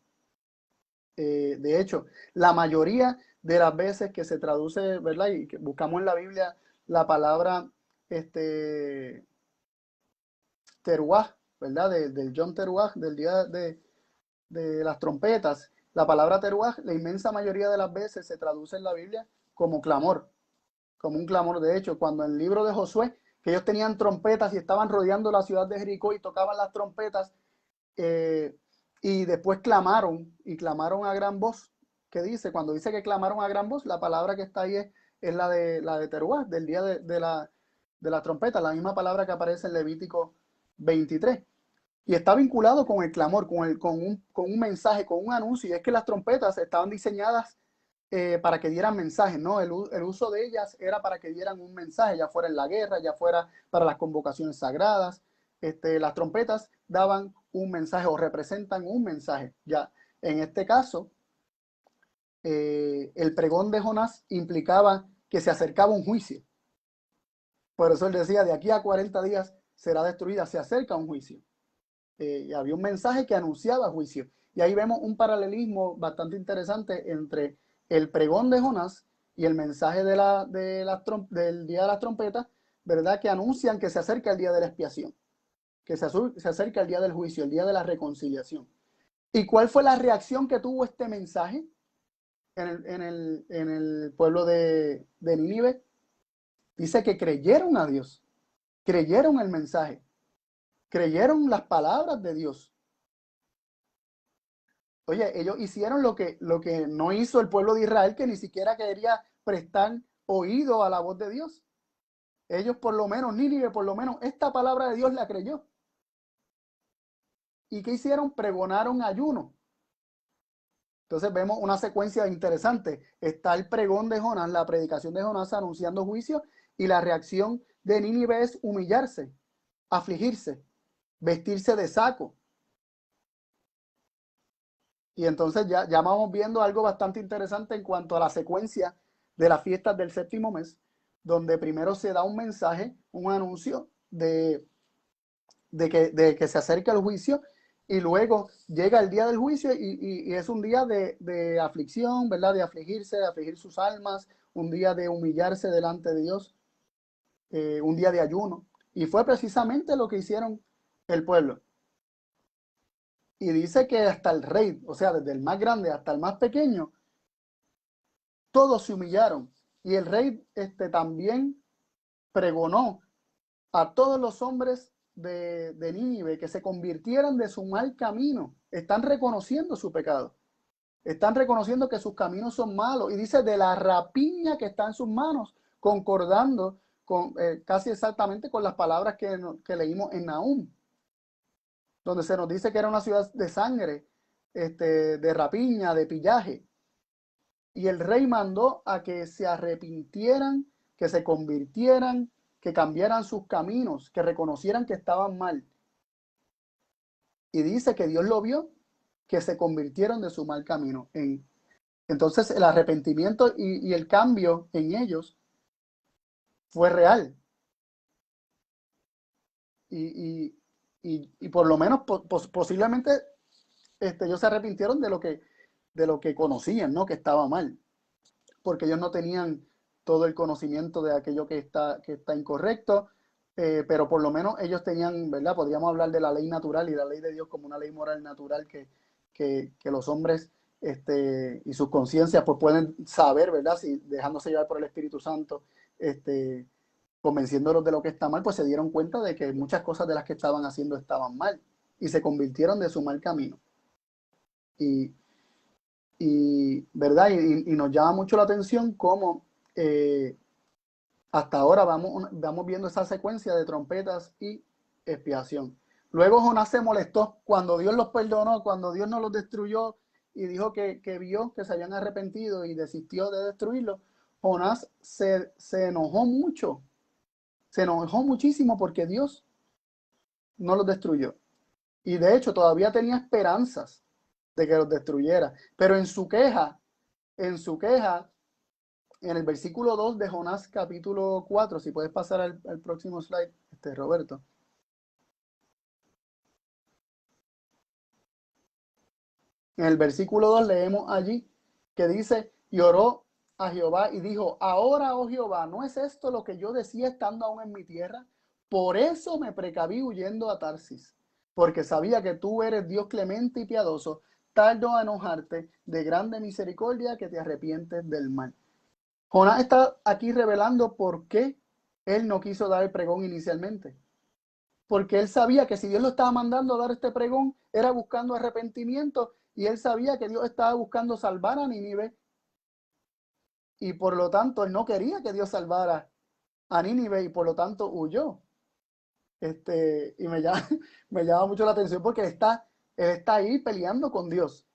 De hecho, la mayoría de las veces que se traduce, ¿verdad? Y que buscamos en la Biblia la palabra teruah, ¿verdad? Del Yom Teruah, del día de las trompetas. La palabra teruah, la inmensa mayoría de las veces se traduce en la Biblia como clamor, como un clamor. De hecho, cuando en el libro de Josué, que ellos tenían trompetas y estaban rodeando la ciudad de Jericó y tocaban las trompetas, y después clamaron a gran voz. ¿Qué dice? Cuando dice que clamaron a gran voz, la palabra que está ahí es la de teruah, del día de la trompeta, la misma palabra que aparece en Levítico 23. Y está vinculado con el clamor, con un mensaje, con un anuncio. Y es que las trompetas estaban diseñadas para que dieran mensajes, ¿no? El uso de ellas era para que dieran un mensaje, ya fuera en la guerra, ya fuera para las convocaciones sagradas. Las trompetas daban un mensaje o representan un mensaje. Ya en este caso, el pregón de Jonás implicaba que se acercaba un juicio. Por eso él decía, de aquí a 40 días será destruida, se acerca un juicio. Y había un mensaje que anunciaba juicio. Y ahí vemos un paralelismo bastante interesante entre el pregón de Jonás y el mensaje del día de las trompetas, ¿verdad? Que anuncian que se acerca el día de la expiación, que se acerca el día del juicio, el día de la reconciliación. ¿Y cuál fue la reacción que tuvo este mensaje en el pueblo de Nínive? Dice que creyeron a Dios, creyeron el mensaje, creyeron las palabras de Dios. Oye, ellos hicieron lo que no hizo el pueblo de Israel, que ni siquiera quería prestar oído a la voz de Dios. Ellos por lo menos, Nínive por lo menos, esta palabra de Dios la creyó. ¿Y qué hicieron? Pregonaron ayuno. Entonces vemos una secuencia interesante. Está el pregón de Jonás, la predicación de Jonás anunciando juicio, y la reacción de Nínive es humillarse, afligirse, vestirse de saco. Y entonces ya vamos viendo algo bastante interesante en cuanto a la secuencia de las fiestas del séptimo mes, donde primero se da un mensaje, un anuncio de que se acerca el juicio, y luego llega el día del juicio y es un día de aflicción, ¿verdad? De afligirse, de afligir sus almas, un día de humillarse delante de Dios, un día de ayuno. Y fue precisamente lo que hicieron el pueblo. Y dice que hasta el rey, o sea, desde el más grande hasta el más pequeño, todos se humillaron. Y el rey también pregonó a todos los hombres de Nínive que se convirtieran de su mal camino. Están reconociendo su pecado. Están reconociendo que sus caminos son malos. Y dice de la rapiña que está en sus manos, concordando con, casi exactamente con las palabras que leímos en Nahum, donde se nos dice que era una ciudad de sangre, de rapiña, de pillaje. Y el rey mandó a que se arrepintieran, que se convirtieran, que cambiaran sus caminos, que reconocieran que estaban mal. Y dice que Dios lo vio, que se convirtieron de su mal camino. Entonces el arrepentimiento y el cambio en ellos fue real. Y por lo menos posiblemente ellos se arrepintieron de lo que conocían, ¿no? Que estaba mal, porque ellos no tenían todo el conocimiento de aquello que está incorrecto, pero por lo menos ellos tenían, ¿verdad? Podríamos hablar de la ley natural y la ley de Dios como una ley moral natural que los hombres y sus conciencias pues pueden saber, ¿verdad? Si dejándose llevar por el Espíritu Santo, convenciéndolos de lo que está mal, pues se dieron cuenta de que muchas cosas de las que estaban haciendo estaban mal y se convirtieron de su mal camino. ¿Verdad? Y nos llama mucho la atención cómo hasta ahora vamos viendo esa secuencia de trompetas y expiación. Luego Jonás se molestó cuando Dios los perdonó, cuando Dios no los destruyó y dijo que vio que se habían arrepentido y desistió de destruirlos. Jonás se enojó mucho. Se enojó muchísimo porque Dios no los destruyó. Y de hecho todavía tenía esperanzas de que los destruyera. Pero en su queja, en el versículo 2 de Jonás capítulo 4, si puedes pasar al próximo slide, Roberto. En el versículo 2 leemos allí que dice, y oró a Jehová y dijo, ahora, oh Jehová, ¿no es esto lo que yo decía estando aún en mi tierra? Por eso me precaví huyendo a Tarsis, porque sabía que tú eres Dios clemente y piadoso, tardo a enojarte, de grande misericordia, que te arrepientes del mal. Jonás está aquí revelando por qué él no quiso dar el pregón inicialmente. Porque él sabía que si Dios lo estaba mandando a dar este pregón, era buscando arrepentimiento, y él sabía que Dios estaba buscando salvar a Nínive, y por lo tanto él no quería que Dios salvara a Nínive, y por lo tanto huyó. Y me llama mucho la atención porque él está ahí peleando con Dios,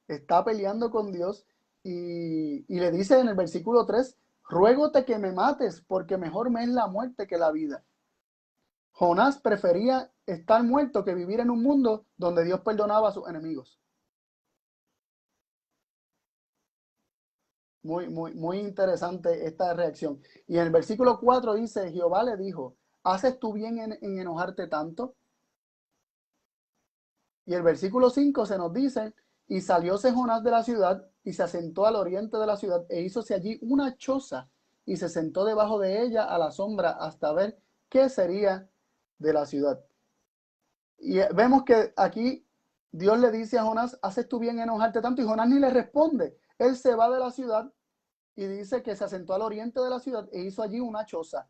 y le dice en el versículo 3, ruégote que me mates, porque mejor me es la muerte que la vida. Jonás prefería estar muerto que vivir en un mundo donde Dios perdonaba a sus enemigos. Muy interesante esta reacción. Y en el versículo 4 dice, Jehová le dijo, ¿haces tú bien en enojarte tanto? Y el versículo 5 se nos dice, y salióse Jonás de la ciudad y se asentó al oriente de la ciudad e hízose allí una choza y se sentó debajo de ella a la sombra hasta ver qué sería de la ciudad. Y vemos que aquí Dios le dice a Jonás, ¿haces tú bien en enojarte tanto? Y Jonás ni le responde. Él se va de la ciudad y dice que se asentó al oriente de la ciudad e hizo allí una choza.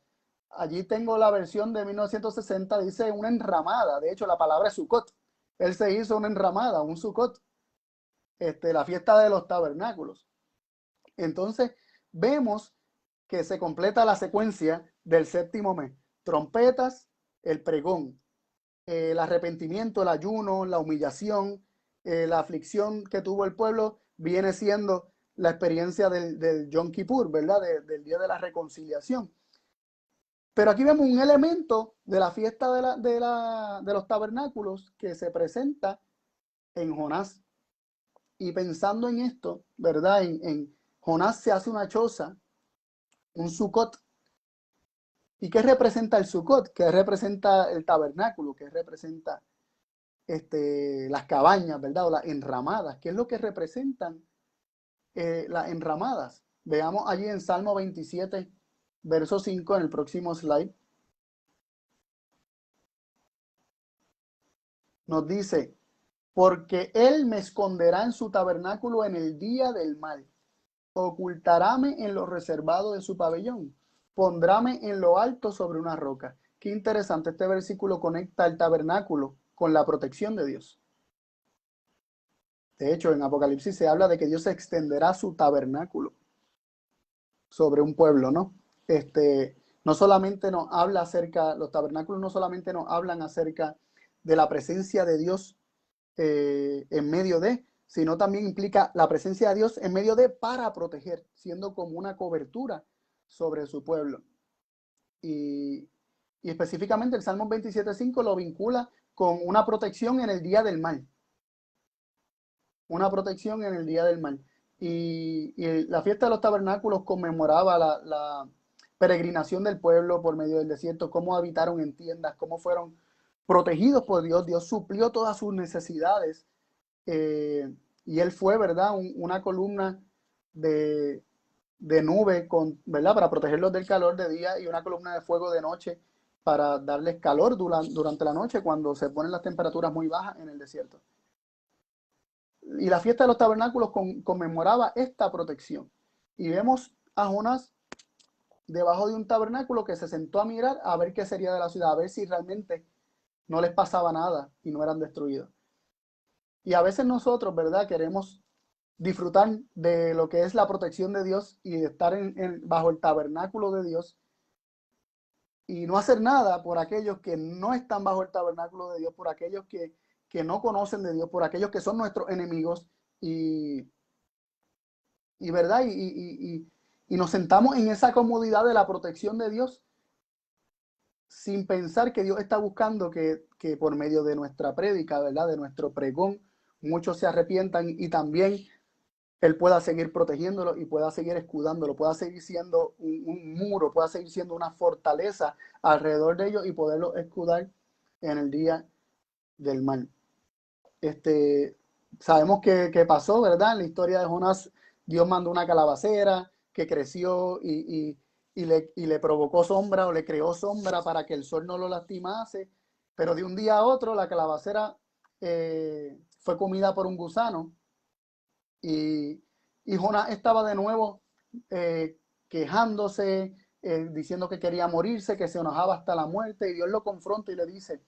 Allí tengo la versión de 1960, dice una enramada. De hecho, la palabra es sucot. Él se hizo una enramada, un sucot. la fiesta de los tabernáculos. Entonces, vemos que se completa la secuencia del séptimo mes. Trompetas, el pregón, el arrepentimiento, el ayuno, la humillación, la aflicción que tuvo el pueblo, viene siendo la experiencia del Yom Kippur, ¿verdad? Del día de la reconciliación. Pero aquí vemos un elemento de la fiesta de los tabernáculos que se presenta en Jonás. Y pensando en esto, ¿verdad? En Jonás se hace una choza, un Sukkot. ¿Y qué representa el Sukkot? ¿Qué representa el tabernáculo? ¿Qué representa las cabañas, ¿verdad? O las enramadas. ¿Qué es lo que representan las enramadas? Veamos allí en Salmo 27, verso 5, en el próximo slide. Nos dice, porque él me esconderá en su tabernáculo en el día del mal. Ocultaráme en lo reservado de su pabellón. Pondráme en lo alto sobre una roca. Qué interesante, este versículo conecta el tabernáculo con la protección de Dios. De hecho, en Apocalipsis se habla de que Dios extenderá su tabernáculo sobre un pueblo, ¿no? No solamente nos habla acerca, los tabernáculos no solamente nos hablan acerca de la presencia de Dios en medio de, sino también implica la presencia de Dios en medio de para proteger, siendo como una cobertura sobre su pueblo. Y específicamente el Salmo 27.5 lo vincula con una protección en el día del mal. Una protección en el día del mal. Y la fiesta de los tabernáculos conmemoraba la peregrinación del pueblo por medio del desierto, cómo habitaron en tiendas, cómo fueron protegidos por Dios. Dios suplió todas sus necesidades. Y él fue, ¿verdad? Una columna de nube, ¿verdad? Para protegerlos del calor de día y una columna de fuego de noche para darles calor durante la noche cuando se ponen las temperaturas muy bajas en el desierto. Y la fiesta de los tabernáculos conmemoraba esta protección. Y vemos a Jonás debajo de un tabernáculo que se sentó a mirar a ver qué sería de la ciudad, a ver si realmente no les pasaba nada y no eran destruidos. Y a veces nosotros, ¿verdad? Queremos disfrutar de lo que es la protección de Dios y de estar bajo el tabernáculo de Dios y no hacer nada por aquellos que no están bajo el tabernáculo de Dios, por aquellos que no conocen de Dios, por aquellos que son nuestros enemigos y ¿verdad? Y nos sentamos en esa comodidad de la protección de Dios sin pensar que Dios está buscando que por medio de nuestra prédica, ¿verdad? De nuestro pregón, muchos se arrepientan y también Él pueda seguir protegiéndolo y pueda seguir escudándolo, pueda seguir siendo un muro, pueda seguir siendo una fortaleza alrededor de ellos y poderlo escudar en el día del mal. Sabemos que pasó, ¿verdad? En la historia de Jonás, Dios mandó una calabacera que creció y le provocó sombra o le creó sombra para que el sol no lo lastimase, pero de un día a otro la calabacera fue comida por un gusano y Jonás estaba de nuevo quejándose, diciendo que quería morirse, que se enojaba hasta la muerte, y Dios lo confronta y le dice: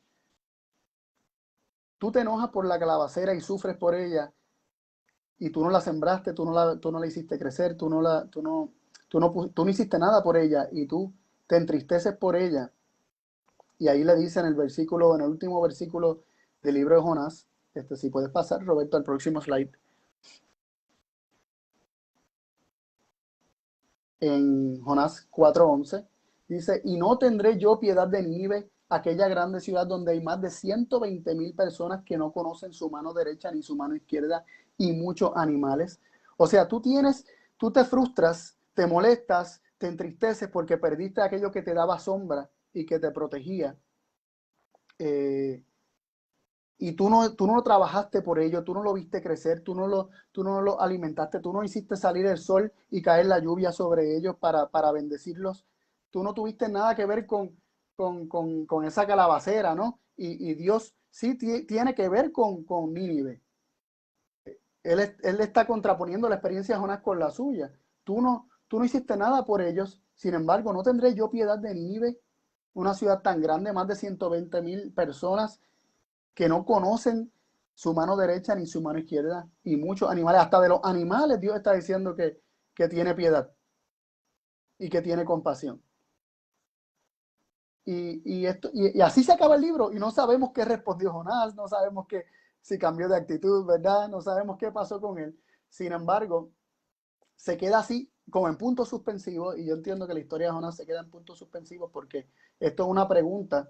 tú te enojas por la calabacera y sufres por ella, y tú no la sembraste, tú no la hiciste crecer, tú no hiciste nada por ella, y tú te entristeces por ella. Y ahí le dice en el último versículo del libro de Jonás, si puedes pasar, Roberto, al próximo slide. En Jonás 4:11, dice: y no tendré yo piedad de Nínive, aquella grande ciudad donde hay más de 120,000 personas que no conocen su mano derecha ni su mano izquierda y muchos animales. O sea, tú te frustras, te molestas, te entristeces porque perdiste aquello que te daba sombra y que te protegía. Y tú no trabajaste por ello, tú no lo viste crecer, tú no lo alimentaste, tú no hiciste salir el sol y caer la lluvia sobre ellos para bendecirlos. Tú no tuviste nada que ver con esa calabacera, ¿no? Y Dios sí tiene que ver con Nínive. Él está contraponiendo la experiencia de Jonás con la suya. Tú no hiciste nada por ellos, sin embargo, ¿no tendré yo piedad de Nínive? Una ciudad tan grande, más de 120,000 personas que no conocen su mano derecha ni su mano izquierda. Y muchos animales, hasta de los animales, Dios está diciendo que tiene piedad y que tiene compasión. Y así se acaba el libro y no sabemos qué respondió Jonás, no sabemos si cambió de actitud, ¿verdad? No sabemos qué pasó con él. Sin embargo, se queda así, como en puntos suspensivos, y yo entiendo que la historia de Jonás se queda en puntos suspensivos porque esto es una pregunta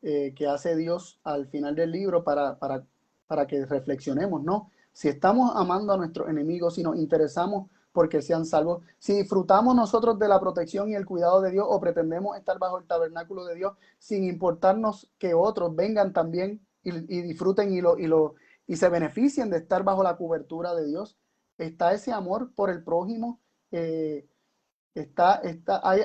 que hace Dios al final del libro para que reflexionemos, ¿no? Si estamos amando a nuestros enemigos, si nos interesamos porque sean salvos, si disfrutamos nosotros de la protección y el cuidado de Dios o pretendemos estar bajo el tabernáculo de Dios sin importarnos que otros vengan también y disfruten y se beneficien de estar bajo la cobertura de Dios, está ese amor por el prójimo, hay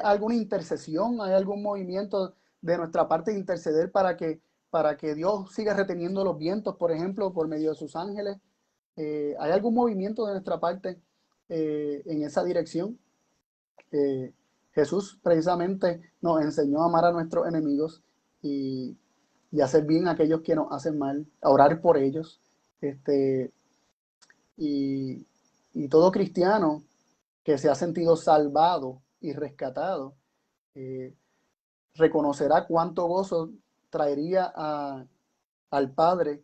alguna intercesión, hay algún movimiento de nuestra parte de interceder para que Dios siga reteniendo los vientos, por ejemplo, por medio de sus ángeles. ¿Hay algún movimiento de nuestra parte en esa dirección? Jesús precisamente nos enseñó a amar a nuestros enemigos y hacer bien a aquellos que nos hacen mal, a orar por ellos. Y todo cristiano que se ha sentido salvado y rescatado, reconocerá cuánto gozo traería al Padre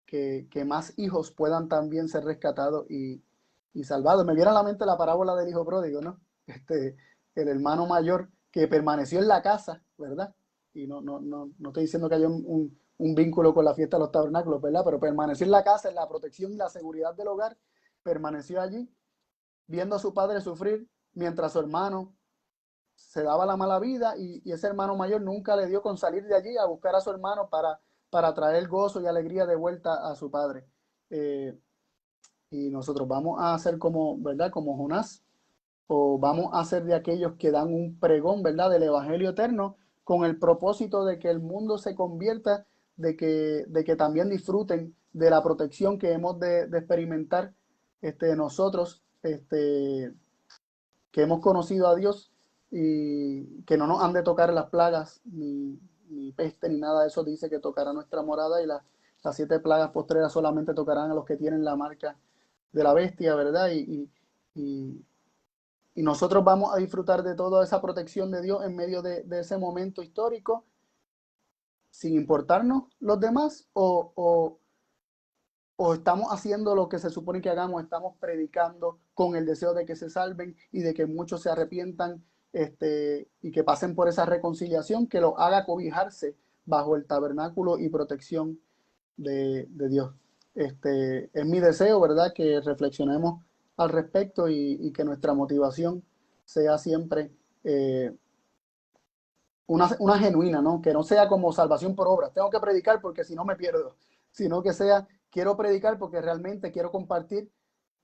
que más hijos puedan también ser rescatados y salvados. Me viene a la mente la parábola del hijo pródigo, ¿no? El hermano mayor que permaneció en la casa, ¿verdad? Y no estoy diciendo que haya un vínculo con la fiesta de los tabernáculos, ¿verdad? Pero permaneció en la casa, en la protección y la seguridad del hogar, permaneció allí, viendo a su padre sufrir, mientras su hermano se daba la mala vida y ese hermano mayor nunca le dio con salir de allí a buscar a su hermano para traer gozo y alegría de vuelta a su padre. Y nosotros vamos a ser como, ¿verdad? Como Jonás, o vamos a ser de aquellos que dan un pregón, ¿verdad? Del evangelio eterno con el propósito de que el mundo se convierta, de que también disfruten de la protección que hemos de experimentar nosotros, que hemos conocido a Dios y que no nos han de tocar las plagas, ni peste, ni nada de eso. Dice que tocará nuestra morada y las 7 plagas postreras solamente tocarán a los que tienen la marca de la bestia, ¿verdad? Y nosotros vamos a disfrutar de toda esa protección de Dios en medio de ese momento histórico, sin importarnos los demás, o estamos haciendo lo que se supone que hagamos, estamos predicando con el deseo de que se salven y de que muchos se arrepientan y que pasen por esa reconciliación que los haga cobijarse bajo el tabernáculo y protección de Dios. Es mi deseo, ¿verdad?, que reflexionemos al respecto y que nuestra motivación sea siempre una genuina, ¿no? Que no sea como salvación por obras. Tengo que predicar porque si no me pierdo, sino que sea, quiero predicar porque realmente quiero compartir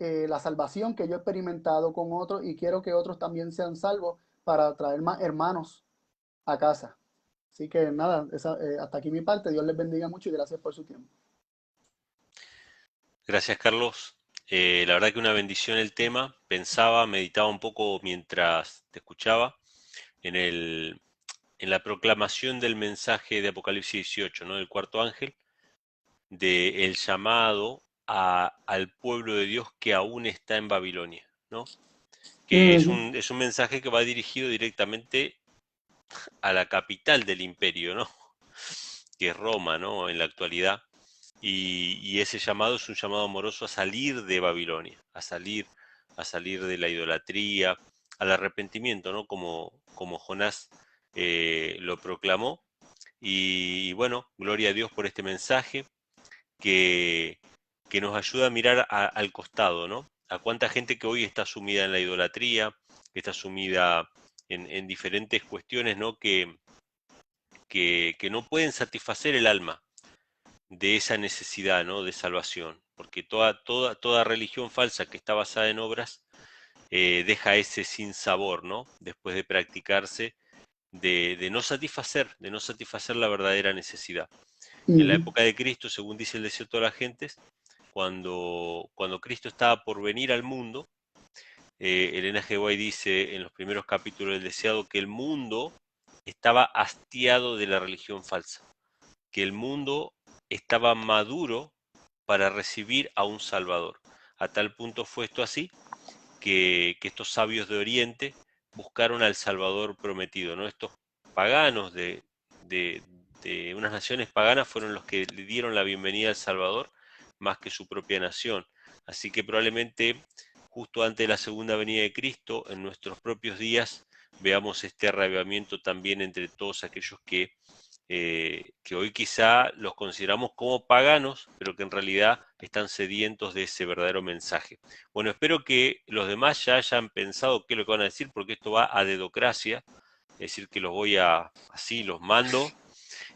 la salvación que yo he experimentado con otros y quiero que otros también sean salvos para traer más hermanos a casa. Así que nada, hasta aquí mi parte. Dios les bendiga mucho y gracias por su tiempo. Gracias, Carlos. La verdad que una bendición el tema. Meditaba un poco mientras te escuchaba en la proclamación del mensaje de Apocalipsis 18, ¿no? Del cuarto ángel, del llamado al pueblo de Dios que aún está en Babilonia, ¿no? Que es un mensaje que va dirigido directamente a la capital del imperio, ¿no? Que es Roma, ¿no? En la actualidad. Y ese llamado es un llamado amoroso a salir de Babilonia, a salir de la idolatría, al arrepentimiento, ¿no? Como Jonás lo proclamó. Y bueno, gloria a Dios por este mensaje que nos ayuda a mirar al costado, ¿no? A cuánta gente que hoy está sumida en la idolatría, que está sumida en diferentes cuestiones, ¿no? Que no pueden satisfacer el alma de esa necesidad, ¿no? De salvación, porque toda religión falsa que está basada en obras deja ese sinsabor, ¿no? Después de practicarse, de no satisfacer la verdadera necesidad. En la época de Cristo, según dice el desierto de las gentes, cuando Cristo estaba por venir al mundo, Elena G. White dice en los primeros capítulos del Deseado que el mundo estaba hastiado de la religión falsa, que el mundo estaba maduro para recibir a un Salvador. A tal punto fue esto así, que estos sabios de Oriente buscaron al Salvador prometido, ¿no? Estos paganos de unas naciones paganas fueron los que le dieron la bienvenida al Salvador, más que su propia nación. Así que probablemente justo antes de la segunda venida de Cristo, en nuestros propios días, veamos este arraigamiento también entre todos aquellos que hoy quizá los consideramos como paganos, pero que en realidad están sedientos de ese verdadero mensaje. Bueno, espero que los demás ya hayan pensado qué es lo que van a decir, porque esto va a dedocracia, es decir, que los voy así los mando,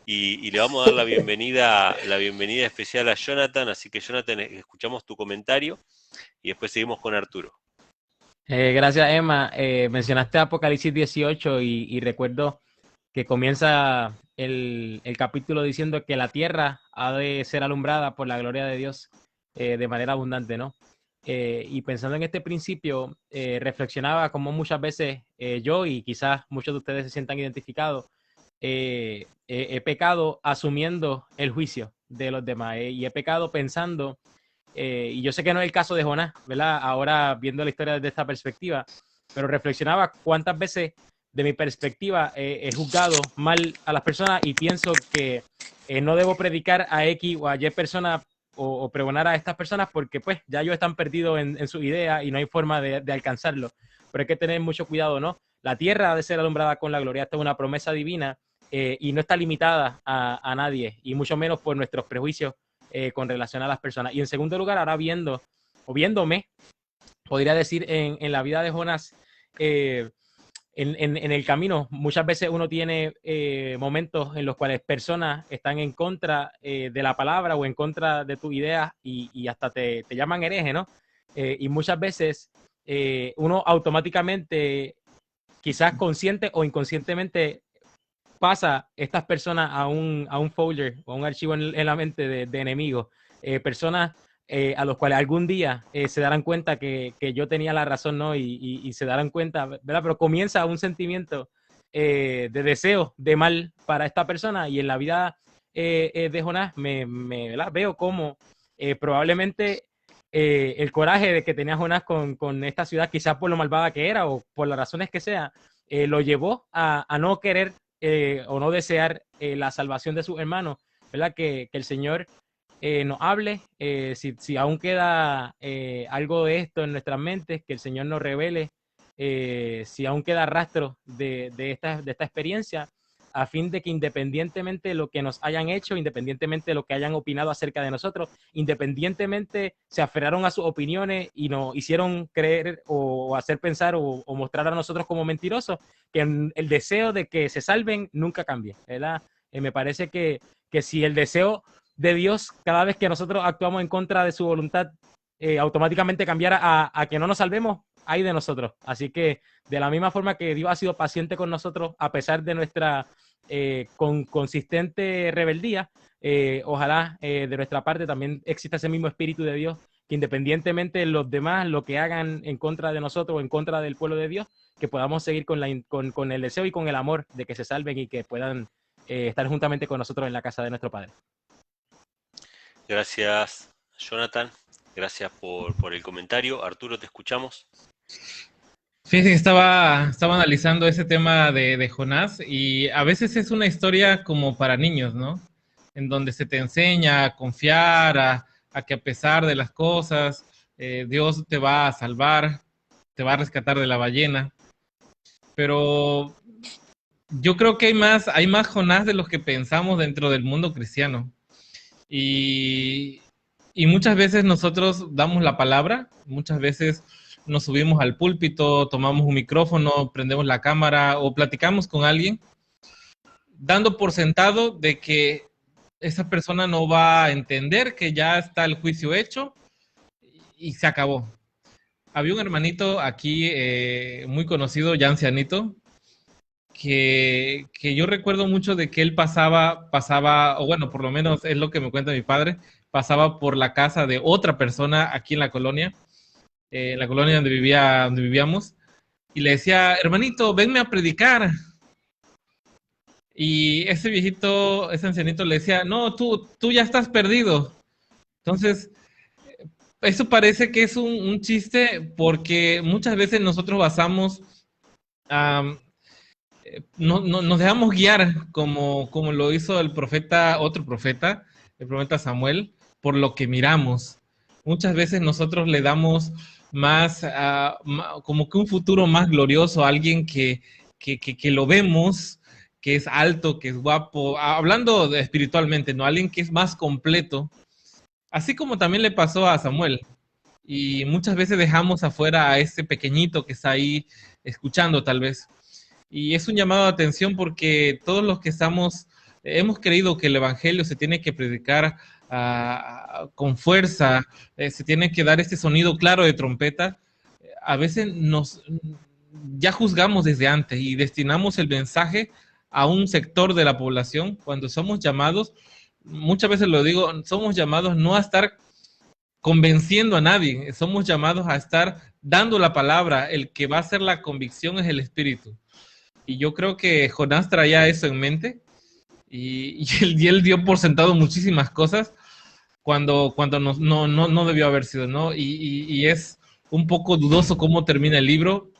y le vamos a dar la bienvenida especial a Jonathan. Así que, Jonathan, escuchamos tu comentario y después seguimos con Arturo. Gracias, Emma. Mencionaste Apocalipsis 18 y recuerdo que comienza el capítulo diciendo que la tierra ha de ser alumbrada por la gloria de Dios de manera abundante, ¿no? Y pensando en este principio, reflexionaba como muchas veces yo y quizás muchos de ustedes se sientan identificados, he pecado asumiendo el juicio de los demás y he pecado pensando, y yo sé que no es el caso de Jonás, ¿verdad? Ahora viendo la historia desde esta perspectiva, pero reflexionaba cuántas veces de mi perspectiva he juzgado mal a las personas y pienso que no debo predicar a X o a Y personas o pregonar a estas personas porque pues ya ellos están perdidos en su idea y no hay forma de alcanzarlo. Pero hay que tener mucho cuidado, ¿no? La tierra ha de ser alumbrada con la gloria. Esta es una promesa divina y no está limitada a nadie, y mucho menos por nuestros prejuicios con relación a las personas. Y en segundo lugar, ahora viéndome, podría decir en la vida de Jonás, en el camino, muchas veces uno tiene momentos en los cuales personas están en contra de la palabra o en contra de tu idea y hasta te llaman hereje, ¿no? Y muchas veces uno automáticamente, quizás consciente o inconscientemente, pasa estas personas a un folder o a un archivo en la mente de enemigos, personas a los cuales algún día se darán cuenta que yo tenía la razón, ¿no? Y se darán cuenta, ¿verdad? Pero comienza un sentimiento de deseo de mal para esta persona, y en la vida de Jonás ¿verdad? Veo cómo probablemente el coraje de que tenía Jonás con esta ciudad, quizás por lo malvada que era o por las razones que sea, lo llevó a no querer o no desear la salvación de sus hermanos, ¿verdad? Que el Señor nos hable, si aún queda algo de esto en nuestras mentes, que el Señor nos revele, si aún queda rastro de esta experiencia, a fin de que independientemente de lo que nos hayan hecho, independientemente de lo que hayan opinado acerca de nosotros, independientemente se aferraron a sus opiniones y nos hicieron creer o hacer pensar o mostrar a nosotros como mentirosos, que el deseo de que se salven nunca cambie, ¿verdad? Me parece que si el deseo de Dios, cada vez que nosotros actuamos en contra de su voluntad, automáticamente cambiara a que no nos salvemos, hay de nosotros. Así que de la misma forma que Dios ha sido paciente con nosotros a pesar de nuestra consistente rebeldía, ojalá de nuestra parte también exista ese mismo espíritu de Dios, que independientemente de los demás lo que hagan en contra de nosotros o en contra del pueblo de Dios, que podamos seguir con el deseo y con el amor de que se salven y que puedan estar juntamente con nosotros en la casa de nuestro Padre. Gracias, Jonathan. Gracias por el comentario. Arturo, te escuchamos. Fíjense que estaba analizando ese tema de Jonás, y a veces es una historia como para niños, ¿no? En donde se te enseña a confiar, a que a pesar de las cosas, Dios te va a salvar, te va a rescatar de la ballena. Pero yo creo que hay más Jonás de los que pensamos dentro del mundo cristiano. Y muchas veces nosotros damos la palabra, muchas veces nos subimos al púlpito, tomamos un micrófono, prendemos la cámara o platicamos con alguien, dando por sentado de que esa persona no va a entender que ya está el juicio hecho y se acabó. Había un hermanito aquí muy conocido, ya ancianito, que yo recuerdo mucho de que él pasaba, o bueno, por lo menos es lo que me cuenta mi padre, pasaba por la casa de otra persona aquí en la colonia donde vivíamos, y le decía, hermanito, venme a predicar. Y ese ancianito le decía, no, tú ya estás perdido. Entonces, eso parece que es un chiste porque muchas veces nosotros basamos, nos dejamos guiar como lo hizo el profeta, otro profeta, el profeta Samuel, por lo que miramos. Muchas veces nosotros le damos más, como que un futuro más glorioso a alguien que lo vemos, que es alto, que es guapo, hablando espiritualmente, ¿no? Alguien que es más completo, así como también le pasó a Samuel. Y muchas veces dejamos afuera a ese pequeñito que está ahí escuchando tal vez. Y es un llamado de atención porque todos los que hemos creído que el Evangelio se tiene que predicar con fuerza, se tiene que dar este sonido claro de trompeta. A veces ya juzgamos desde antes y destinamos el mensaje a un sector de la población cuando somos llamados, muchas veces lo digo, somos llamados no a estar convenciendo a nadie, somos llamados a estar dando la palabra. El que va a hacer la convicción es el Espíritu. Y yo creo que Jonás traía eso en mente y él dio por sentado muchísimas cosas cuando no debió haber sido, ¿no? Y es un poco dudoso cómo termina el libro.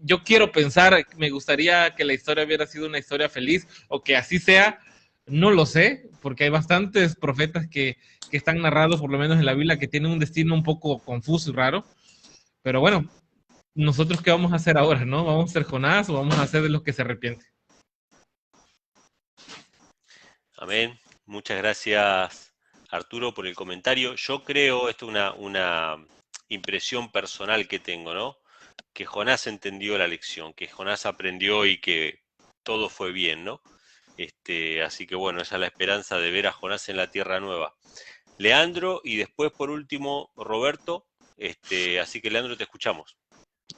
Yo quiero pensar, me gustaría que la historia hubiera sido una historia feliz o que así sea, no lo sé, porque hay bastantes profetas que están narrados, por lo menos en la Biblia, que tienen un destino un poco confuso y raro. Pero bueno, nosotros qué vamos a hacer ahora, ¿no? ¿Vamos a ser Jonás o vamos a ser de los que se arrepienten? Amén. Muchas gracias, Arturo, por el comentario. Yo creo, esto es una impresión personal que tengo, ¿no? Que Jonás entendió la lección, que Jonás aprendió y que todo fue bien, ¿no? Así que bueno, esa es la esperanza de ver a Jonás en la tierra nueva. Leandro y después por último Roberto, así que Leandro, te escuchamos.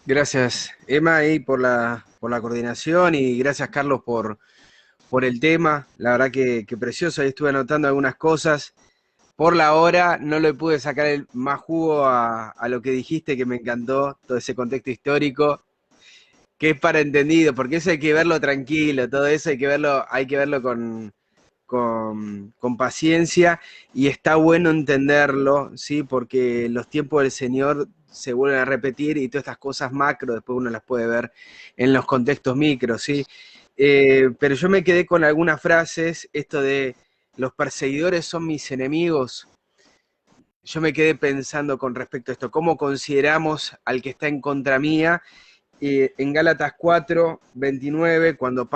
Gracias, Emma, ahí por la coordinación, y gracias, Carlos, por el tema. La verdad que precioso, ahí estuve anotando algunas cosas. Por la hora no le pude sacar el más jugo a lo que dijiste, que me encantó, todo ese contexto histórico, que es para entendido, porque eso hay que verlo tranquilo, todo eso hay que verlo con paciencia, y está bueno entenderlo, ¿sí? Porque los tiempos del Señor se vuelven a repetir y todas estas cosas macro después uno las puede ver en los contextos micros, ¿sí? Pero yo me quedé con algunas frases, esto de los perseguidores son mis enemigos. Yo me quedé pensando con respecto a esto, ¿cómo consideramos al que está en contra mía? En Gálatas 4, 29, cuando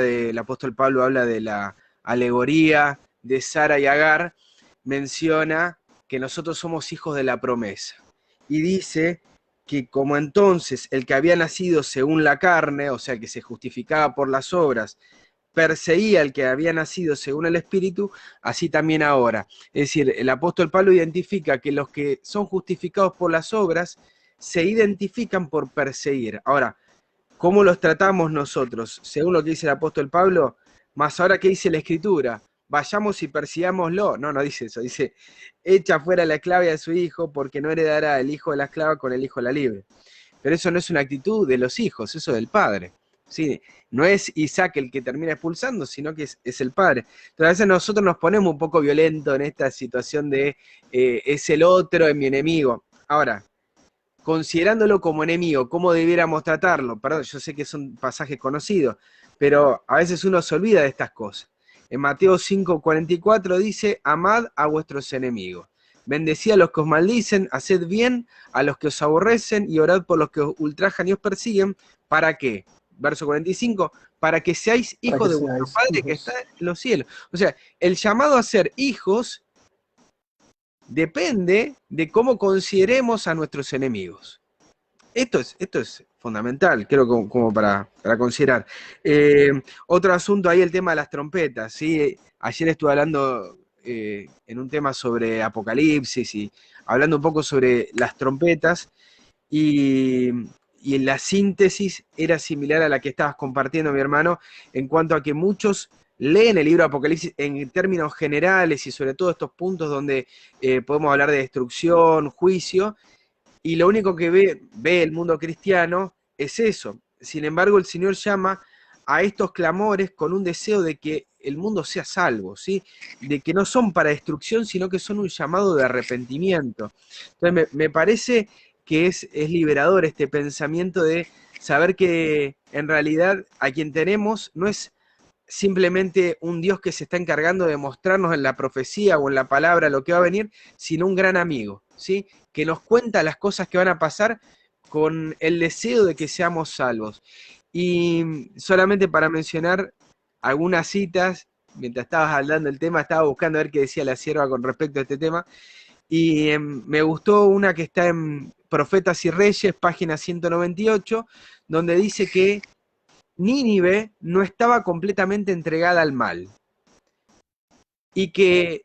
el apóstol Pablo habla de la alegoría de Sara y Agar, menciona que nosotros somos hijos de la promesa. Y dice que como entonces el que había nacido según la carne, o sea, que se justificaba por las obras, perseguía al que había nacido según el Espíritu, así también ahora. Es decir, el apóstol Pablo identifica que los que son justificados por las obras se identifican por perseguir. Ahora, ¿cómo los tratamos nosotros? Según lo que dice el apóstol Pablo, más ahora que dice la Escritura, vayamos y persigámoslo. No dice eso, dice, echa fuera la esclava de su hijo, porque no heredará el hijo de la esclava con el hijo de la libre. Pero eso no es una actitud de los hijos, eso es del padre. ¿Sí? No es Isaac el que termina expulsando, sino que es el padre. Entonces a veces nosotros nos ponemos un poco violentos en esta situación de es el otro, es mi enemigo. Ahora, considerándolo como enemigo, ¿cómo debiéramos tratarlo? Perdón, yo sé que son pasajes conocidos, pero a veces uno se olvida de estas cosas. En Mateo 5:44 dice, amad a vuestros enemigos, bendecid a los que os maldicen, haced bien a los que os aborrecen y orad por los que os ultrajan y os persiguen. ¿Para qué? Verso 45, para que seáis hijos de vuestro Padre que está en los cielos. O sea, el llamado a ser hijos depende de cómo consideremos a nuestros enemigos. Esto es fundamental, creo, como para considerar. Otro asunto ahí, el tema de las trompetas, ¿sí? Ayer estuve hablando en un tema sobre Apocalipsis y hablando un poco sobre las trompetas, y la síntesis era similar a la que estabas compartiendo, mi hermano, en cuanto a que muchos leen el libro de Apocalipsis en términos generales y sobre todo estos puntos donde podemos hablar de destrucción, juicio, y lo único que ve el mundo cristiano es eso. Sin embargo, el Señor llama a estos clamores con un deseo de que el mundo sea salvo, ¿sí? De que no son para destrucción, sino que son un llamado de arrepentimiento. Entonces me parece que es liberador este pensamiento de saber que en realidad a quien tenemos no es simplemente un Dios que se está encargando de mostrarnos en la profecía o en la palabra lo que va a venir, sino un gran amigo, ¿sí? Que nos cuenta las cosas que van a pasar con el deseo de que seamos salvos. Y solamente para mencionar algunas citas, mientras estabas hablando del tema, estaba buscando a ver qué decía la sierva con respecto a este tema, y me gustó una que está en Profetas y Reyes, página 198, donde dice que Nínive no estaba completamente entregada al mal, y que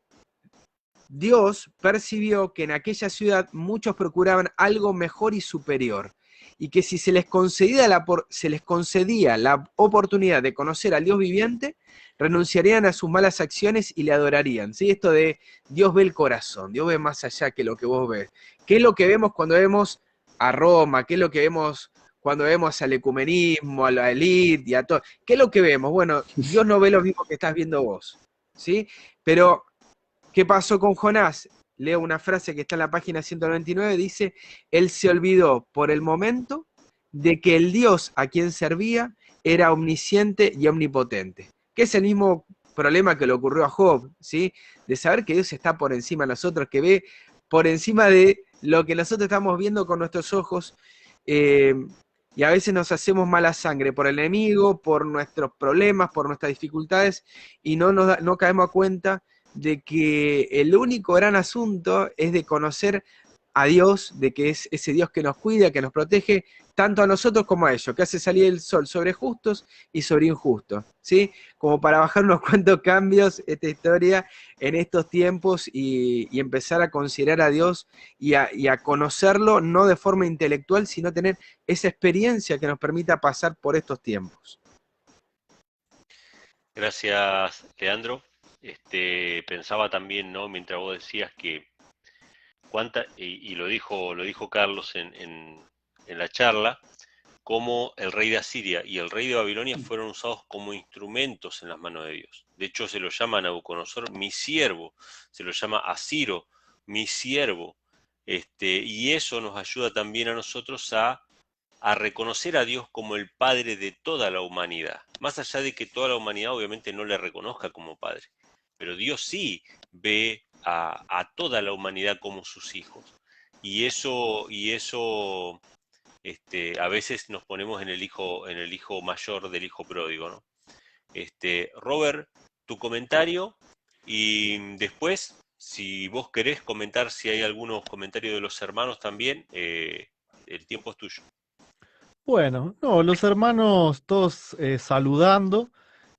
Dios percibió que en aquella ciudad muchos procuraban algo mejor y superior, y que si se les concedía la oportunidad de conocer al Dios viviente, renunciarían a sus malas acciones y le adorarían. ¿Sí? Esto de Dios ve el corazón, Dios ve más allá que lo que vos ves. ¿Qué es lo que vemos cuando vemos a Roma? ¿Qué es lo que vemos cuando vemos al ecumenismo, a la élite y a todo? ¿Qué es lo que vemos? Bueno, Dios no ve lo mismo que estás viendo vos, ¿sí? Pero ¿qué pasó con Jonás? Leo una frase que está en la página 199, dice, él se olvidó por el momento de que el Dios a quien servía era omnisciente y omnipotente, que es el mismo problema que le ocurrió a Job, ¿sí? De saber que Dios está por encima de nosotros, que ve por encima de lo que nosotros estamos viendo con nuestros ojos, y a veces nos hacemos mala sangre por el enemigo, por nuestros problemas, por nuestras dificultades, y no caemos a cuenta de que el único gran asunto es de conocer a Dios, de que es ese Dios que nos cuida, que nos protege, tanto a nosotros como a ellos, que hace salir el sol sobre justos y sobre injustos, ¿sí? Como para bajar unos cuantos cambios esta historia en estos tiempos y empezar a considerar a Dios y a conocerlo, no de forma intelectual, sino tener esa experiencia que nos permita pasar por estos tiempos. Gracias, Leandro. Pensaba también, ¿no? Mientras vos decías que y lo dijo Carlos en la charla, cómo el rey de Asiria y el rey de Babilonia fueron usados como instrumentos en las manos de Dios. De hecho, se lo llama a Nabucodonosor mi siervo, se lo llama a Ciro mi siervo. Y eso nos ayuda también a nosotros a reconocer a Dios como el Padre de toda la humanidad. Más allá de que toda la humanidad obviamente no le reconozca como Padre. Pero Dios sí ve a toda la humanidad como sus hijos. Y eso a veces nos ponemos en el hijo mayor del hijo pródigo, ¿no? Robert, tu comentario, y después, si vos querés comentar, si hay algunos comentarios de los hermanos también, el tiempo es tuyo. Bueno, no, los hermanos todos saludando,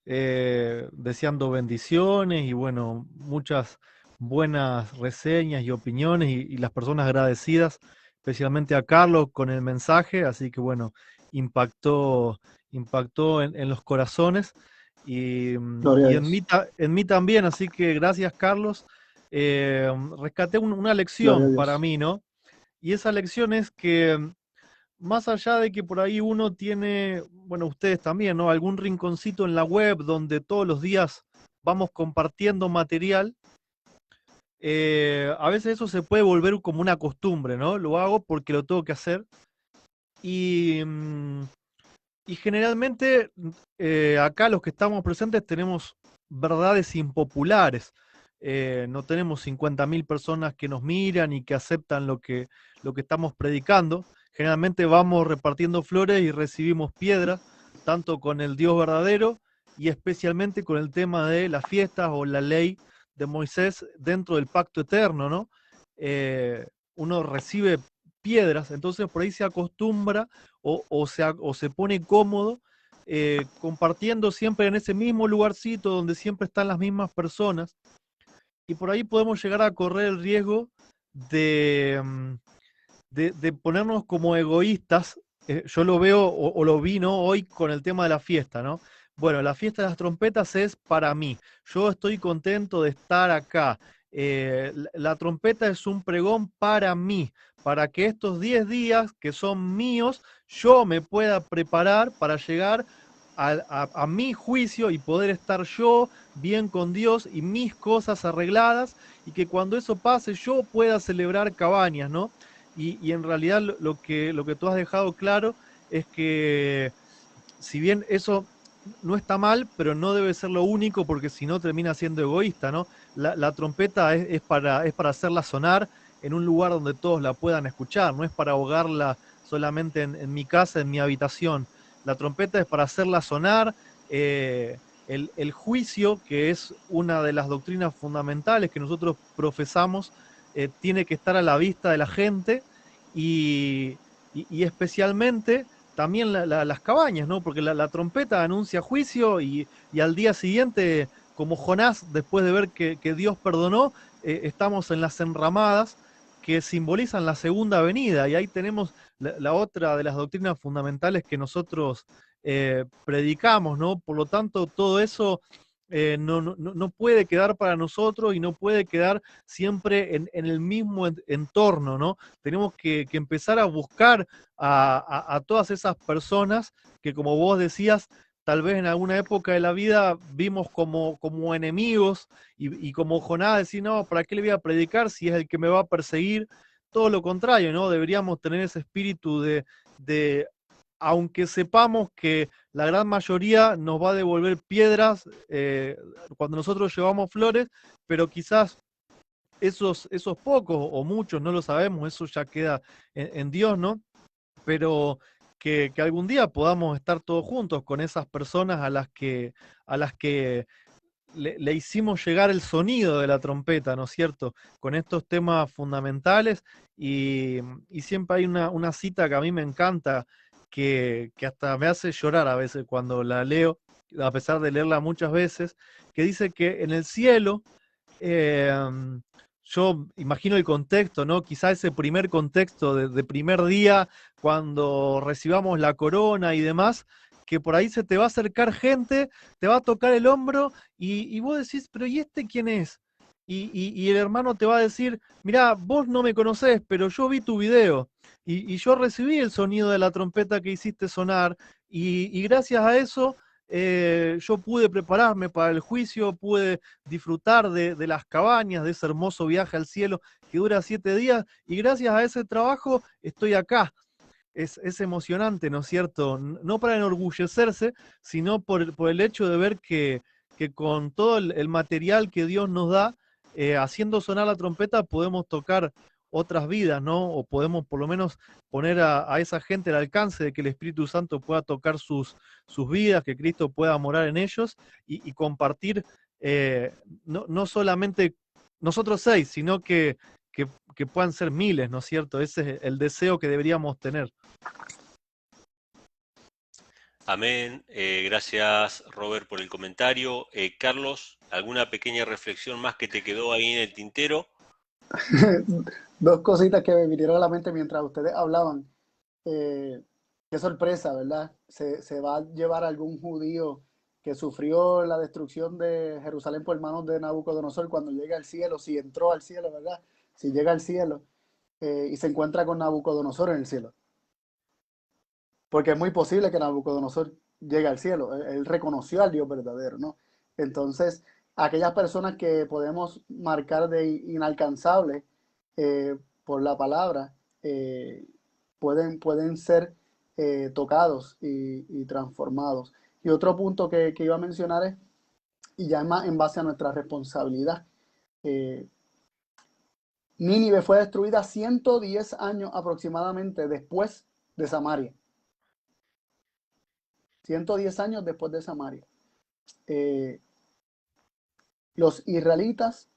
deseando bendiciones y bueno, muchas buenas reseñas y opiniones y las personas agradecidas, especialmente a Carlos con el mensaje, así que bueno, impactó en los corazones y Gloria a en Dios. en mí también, así que gracias Carlos. Rescaté una Gloria a lección Dios. para mí, ¿no? Y esa lección es que más allá de que por ahí uno tiene, bueno, ustedes también, ¿no? Algún rinconcito en la web donde todos los días vamos compartiendo material, a veces eso se puede volver como una costumbre, ¿no? Lo hago porque lo tengo que hacer. Y, y generalmente acá los que estamos presentes tenemos verdades impopulares. No tenemos 50.000 personas que nos miran y que aceptan lo que estamos predicando. Generalmente vamos repartiendo flores y recibimos piedras, tanto con el Dios verdadero y especialmente con el tema de las fiestas o la ley de Moisés dentro del pacto eterno, ¿no? Uno recibe piedras, entonces por ahí se acostumbra o se pone cómodo compartiendo siempre en ese mismo lugarcito donde siempre están las mismas personas y por ahí podemos llegar a correr el riesgo de, de ponernos como egoístas. Yo lo veo o lo vi, ¿no? Hoy con el tema de la fiesta, ¿no? Bueno, la fiesta de las trompetas es para mí. Yo estoy contento de estar acá. La trompeta es un pregón para mí, para que estos 10 días que son míos, yo me pueda preparar para llegar a mi juicio y poder estar yo bien con Dios y mis cosas arregladas, y que cuando eso pase yo pueda celebrar Cabañas, ¿no? Y en realidad lo que tú has dejado claro es que si bien eso no está mal, pero no debe ser lo único, porque si no termina siendo egoísta, ¿no? La trompeta es para hacerla sonar en un lugar donde todos la puedan escuchar, no es para ahogarla solamente en mi casa, en mi habitación. La trompeta es para hacerla sonar. El juicio, que es una de las doctrinas fundamentales que nosotros profesamos, tiene que estar a la vista de la gente, y especialmente también las cabañas, ¿no? Porque la trompeta anuncia juicio, y al día siguiente, como Jonás, después de ver que Dios perdonó, estamos en las enramadas que simbolizan la segunda venida, y ahí tenemos la otra de las doctrinas fundamentales que nosotros predicamos, ¿no? Por lo tanto, todo eso no puede quedar para nosotros y no puede quedar siempre en el mismo entorno, ¿no? Tenemos que empezar a buscar a todas esas personas que, como vos decías, tal vez en alguna época de la vida vimos como enemigos, y como Jonás decir, no, ¿para qué le voy a predicar si es el que me va a perseguir? Todo lo contrario, ¿no? Deberíamos tener ese espíritu de aunque sepamos que la gran mayoría nos va a devolver piedras cuando nosotros llevamos flores, pero quizás esos pocos o muchos, no lo sabemos, eso ya queda en Dios, ¿no? Pero que algún día podamos estar todos juntos con esas personas a las que le hicimos llegar el sonido de la trompeta, ¿no es cierto? Con estos temas fundamentales, y siempre hay una cita que a mí me encanta, que hasta me hace llorar a veces cuando la leo, a pesar de leerla muchas veces, que dice que en el cielo, eh, yo imagino el contexto, ¿no? Quizá ese primer contexto de primer día, cuando recibamos la corona y demás, que por ahí se te va a acercar gente, te va a tocar el hombro, y vos decís, pero ¿y este quién es? Y el hermano te va a decir, mirá, vos no me conocés, pero yo vi tu video, y yo recibí el sonido de la trompeta que hiciste sonar, y gracias a eso yo pude prepararme para el juicio, pude disfrutar de las cabañas, de ese hermoso viaje al cielo que dura 7 días, y gracias a ese trabajo estoy acá. Es emocionante, ¿no es cierto? No para enorgullecerse, sino por el hecho de ver que con todo el material que Dios nos da, haciendo sonar la trompeta podemos tocar otras vidas, ¿no? O podemos por lo menos poner a esa gente al alcance de que el Espíritu Santo pueda tocar sus vidas, que Cristo pueda morar en ellos, y compartir no solamente nosotros 6, sino que puedan ser miles, ¿no es cierto? Ese es el deseo que deberíamos tener. Amén. Gracias, Robert, por el comentario. Carlos, ¿alguna pequeña reflexión más que te quedó ahí en el tintero? Dos cositas que me vinieron a la mente mientras ustedes hablaban. Qué sorpresa, ¿verdad? Se va a llevar algún judío que sufrió la destrucción de Jerusalén por manos de Nabucodonosor cuando llega al cielo, si entró al cielo, ¿verdad? Si llega al cielo y se encuentra con Nabucodonosor en el cielo. Porque es muy posible que Nabucodonosor llegue al cielo. Él reconoció al Dios verdadero, ¿no? Entonces, aquellas personas que podemos marcar de inalcanzables por la palabra, pueden ser tocados y transformados. Y otro punto que iba a mencionar es, y ya más en base a nuestra responsabilidad, Nínive fue destruida 110 años aproximadamente después de Samaria. 110 años después de Samaria. Los israelitas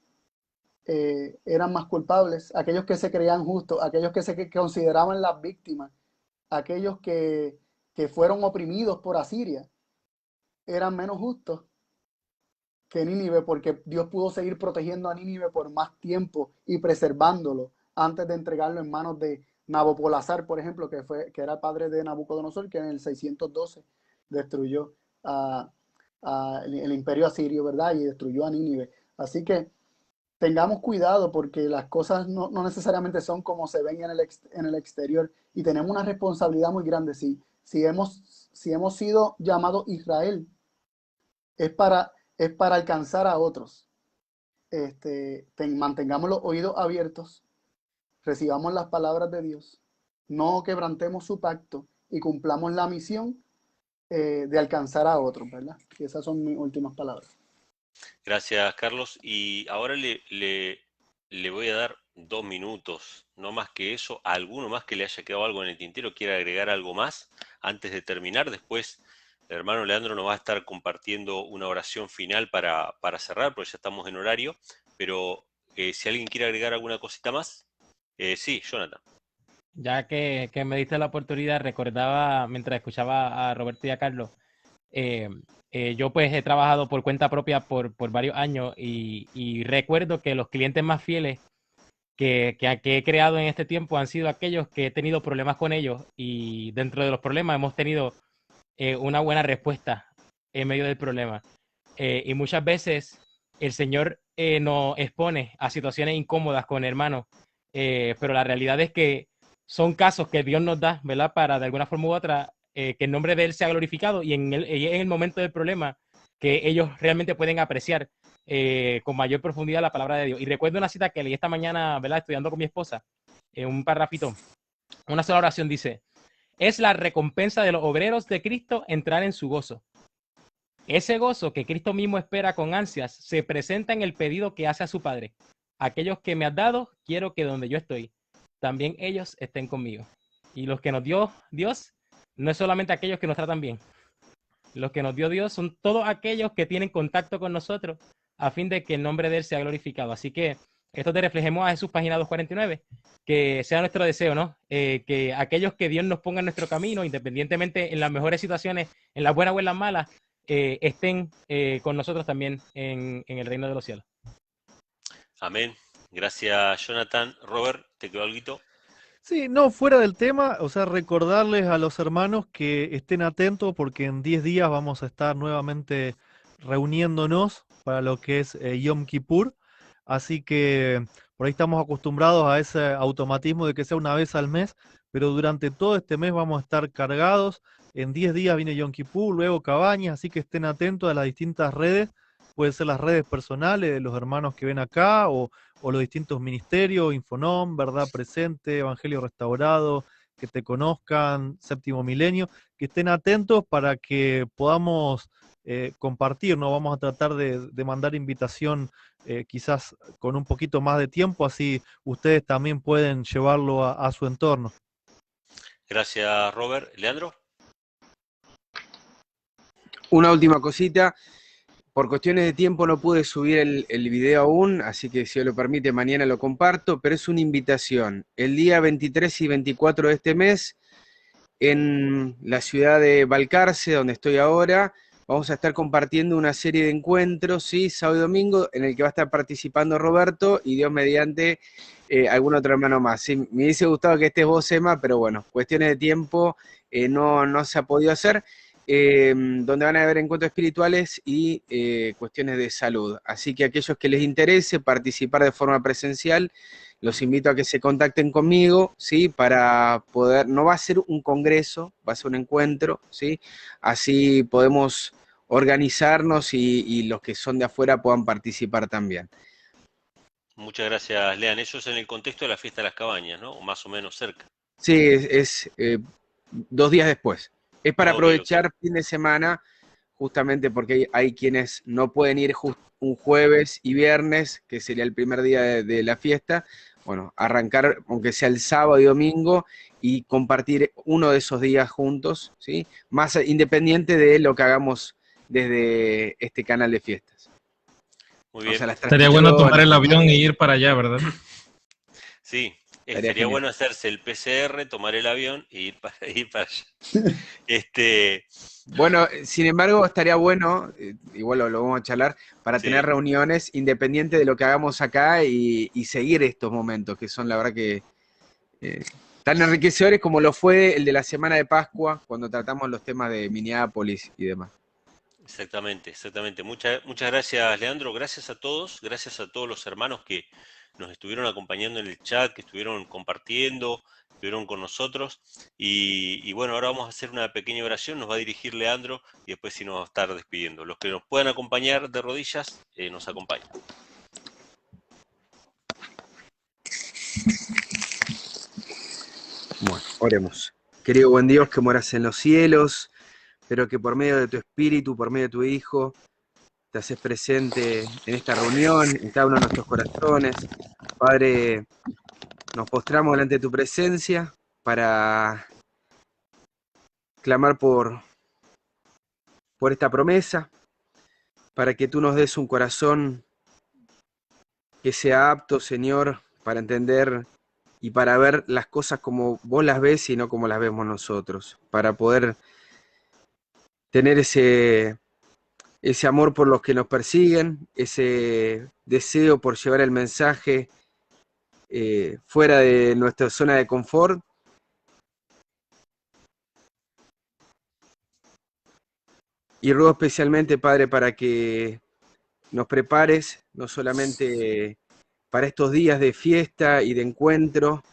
eran más culpables, aquellos que se creían justos, aquellos que se consideraban las víctimas, aquellos que fueron oprimidos por Asiria, eran menos justos que Nínive, porque Dios pudo seguir protegiendo a Nínive por más tiempo y preservándolo antes de entregarlo en manos de Nabopolassar, por ejemplo, que era el padre de Nabucodonosor, que en el 612 destruyó el imperio asirio, ¿verdad? Y destruyó a Nínive. Así que tengamos cuidado, porque las cosas no necesariamente son como se ven en el exterior, y tenemos una responsabilidad muy grande. Si si hemos sido llamados Israel, es para alcanzar a otros. Mantengamos los oídos abiertos, recibamos las palabras de Dios, no quebrantemos su pacto y cumplamos la misión de alcanzar a otros, ¿verdad? Y esas son mis últimas palabras. Gracias, Carlos. Y ahora le voy a dar 2 minutos, no más que eso. ¿A alguno más que le haya quedado algo en el tintero quiera agregar algo más antes de terminar? Después el hermano Leandro nos va a estar compartiendo una oración final para cerrar, porque ya estamos en horario. Pero si alguien quiere agregar alguna cosita más, sí, Jonathan. Ya que me diste la oportunidad, recordaba mientras escuchaba a Roberto y a Carlos, yo pues he trabajado por cuenta propia por varios años y recuerdo que los clientes más fieles que he creado en este tiempo han sido aquellos que he tenido problemas con ellos, y dentro de los problemas hemos tenido una buena respuesta en medio del problema. Y muchas veces el Señor nos expone a situaciones incómodas con hermanos, pero la realidad es que son casos que Dios nos da, ¿verdad? Para de alguna forma u otra que el nombre de Él sea glorificado, y en el momento del problema que ellos realmente pueden apreciar con mayor profundidad la palabra de Dios. Y recuerdo una cita que leí esta mañana, ¿verdad? Estudiando con mi esposa, un parrafito, una sola oración dice: es la recompensa de los obreros de Cristo entrar en su gozo. Ese gozo que Cristo mismo espera con ansias se presenta en el pedido que hace a su Padre: aquellos que me has dado, quiero que donde yo estoy, también ellos estén conmigo. Y los que nos dio Dios no es solamente aquellos que nos tratan bien. Los que nos dio Dios son todos aquellos que tienen contacto con nosotros a fin de que el nombre de Él sea glorificado. Así que esto te reflejemos a Jesús, página 249, que sea nuestro deseo, ¿no? Que aquellos que Dios nos ponga en nuestro camino, independientemente en las mejores situaciones, en las buenas o en las malas, estén con nosotros también en el reino de los cielos. Amén. Gracias, Jonathan. Robert, ¿te quedó algo? Sí, no, fuera del tema, o sea, recordarles a los hermanos que estén atentos porque en 10 días vamos a estar nuevamente reuniéndonos para lo que es Yom Kippur, así que por ahí estamos acostumbrados a ese automatismo de que sea una vez al mes, pero durante todo este mes vamos a estar cargados. En 10 días viene Yom Kippur, luego Cabañas, así que estén atentos a las distintas redes, pueden ser las redes personales de los hermanos que ven acá o los distintos ministerios, Infonom, Verdad Presente, Evangelio Restaurado, que te conozcan, Séptimo Milenio, que estén atentos para que podamos compartir, ¿no? Vamos a tratar de mandar invitación quizás con un poquito más de tiempo, así ustedes también pueden llevarlo a su entorno. Gracias, Robert. Leandro. Una última cosita. Por cuestiones de tiempo no pude subir el video aún, así que si Dios lo permite mañana lo comparto, pero es una invitación. El día 23 y 24 de este mes, en la ciudad de Balcarce, donde estoy ahora, vamos a estar compartiendo una serie de encuentros, ¿sí? Sábado y domingo, en el que va a estar participando Roberto y Dios mediante algún otro hermano más. Sí, me hubiese gustado que estés vos, Emma, pero bueno, cuestiones de tiempo no se ha podido hacer. Donde van a haber encuentros espirituales y cuestiones de salud. Así que aquellos que les interese participar de forma presencial, los invito a que se contacten conmigo, ¿sí? Para poder, no va a ser un congreso, va a ser un encuentro, ¿sí? Así podemos organizarnos y los que son de afuera puedan participar también. Muchas gracias, Lean. Eso es en el contexto de la fiesta de las cabañas, ¿no? O más o menos cerca. Sí, es 2 días después. Es para aprovechar fin de semana, justamente porque hay quienes no pueden ir un jueves y viernes, que sería el primer día de la fiesta. Bueno, arrancar, aunque sea el sábado y domingo, y compartir uno de esos días juntos, ¿sí? Más independiente de lo que hagamos desde este canal de fiestas. Muy bien. O sea, estaría bueno tomar el avión y ir para allá, ¿verdad? Sí. Sería bueno hacerse el PCR, tomar el avión e ir para allá. Bueno, sin embargo, estaría bueno, igual lo vamos a charlar, para tener reuniones independientes de lo que hagamos acá y seguir estos momentos, que son la verdad que tan enriquecedores como lo fue el de la semana de Pascua, cuando tratamos los temas de Minneapolis y demás. Exactamente, exactamente. Muchas gracias, Leandro. Gracias a todos los hermanos que nos estuvieron acompañando en el chat, que estuvieron compartiendo, estuvieron con nosotros. Y bueno, ahora vamos a hacer una pequeña oración, nos va a dirigir Leandro y después sí nos va a estar despidiendo. Los que nos puedan acompañar de rodillas, nos acompañan. Bueno, oremos. Querido buen Dios que moras en los cielos, pero que por medio de tu Espíritu, por medio de tu Hijo, te haces presente en esta reunión, en cada uno de nuestros corazones. Padre, nos postramos delante de tu presencia para clamar por esta promesa, para que tú nos des un corazón que sea apto, Señor, para entender y para ver las cosas como vos las ves y no como las vemos nosotros, para poder tener ese amor por los que nos persiguen, ese deseo por llevar el mensaje fuera de nuestra zona de confort. Y ruego especialmente, Padre, para que nos prepares, no solamente para estos días de fiesta y de encuentro,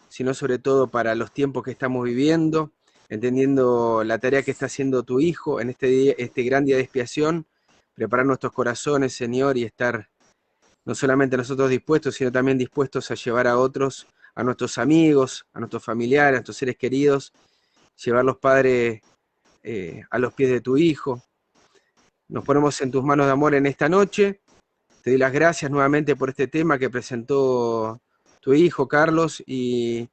sino sobre todo para los tiempos que estamos viviendo, entendiendo la tarea que está haciendo tu Hijo en este gran día de expiación, preparar nuestros corazones, Señor, y estar no solamente nosotros dispuestos, sino también dispuestos a llevar a otros, a nuestros amigos, a nuestros familiares, a nuestros seres queridos, llevarlos, Padre, a los pies de tu Hijo. Nos ponemos en tus manos de amor en esta noche. Te doy las gracias nuevamente por este tema que presentó tu hijo, Carlos, y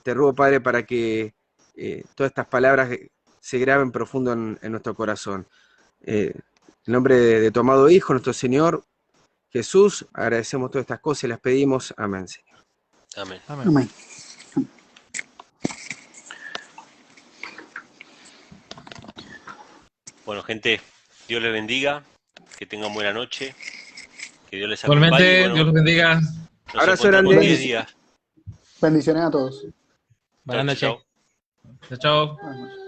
te ruego, Padre, para que todas estas palabras se graben profundo en nuestro corazón. En nombre de tu amado Hijo, nuestro Señor Jesús, agradecemos todas estas cosas y las pedimos. Amén, Señor. Amén. Amén. Amén. Bueno, gente, Dios les bendiga, que tengan buena noche, que Dios les acompañe. Igualmente, Bueno, Dios los bendiga. nos Abrazo encontramos en grande. 10 días. Bendiciones a todos. Buenas Chau, noches. chau. Chao, chao. Buenas noches.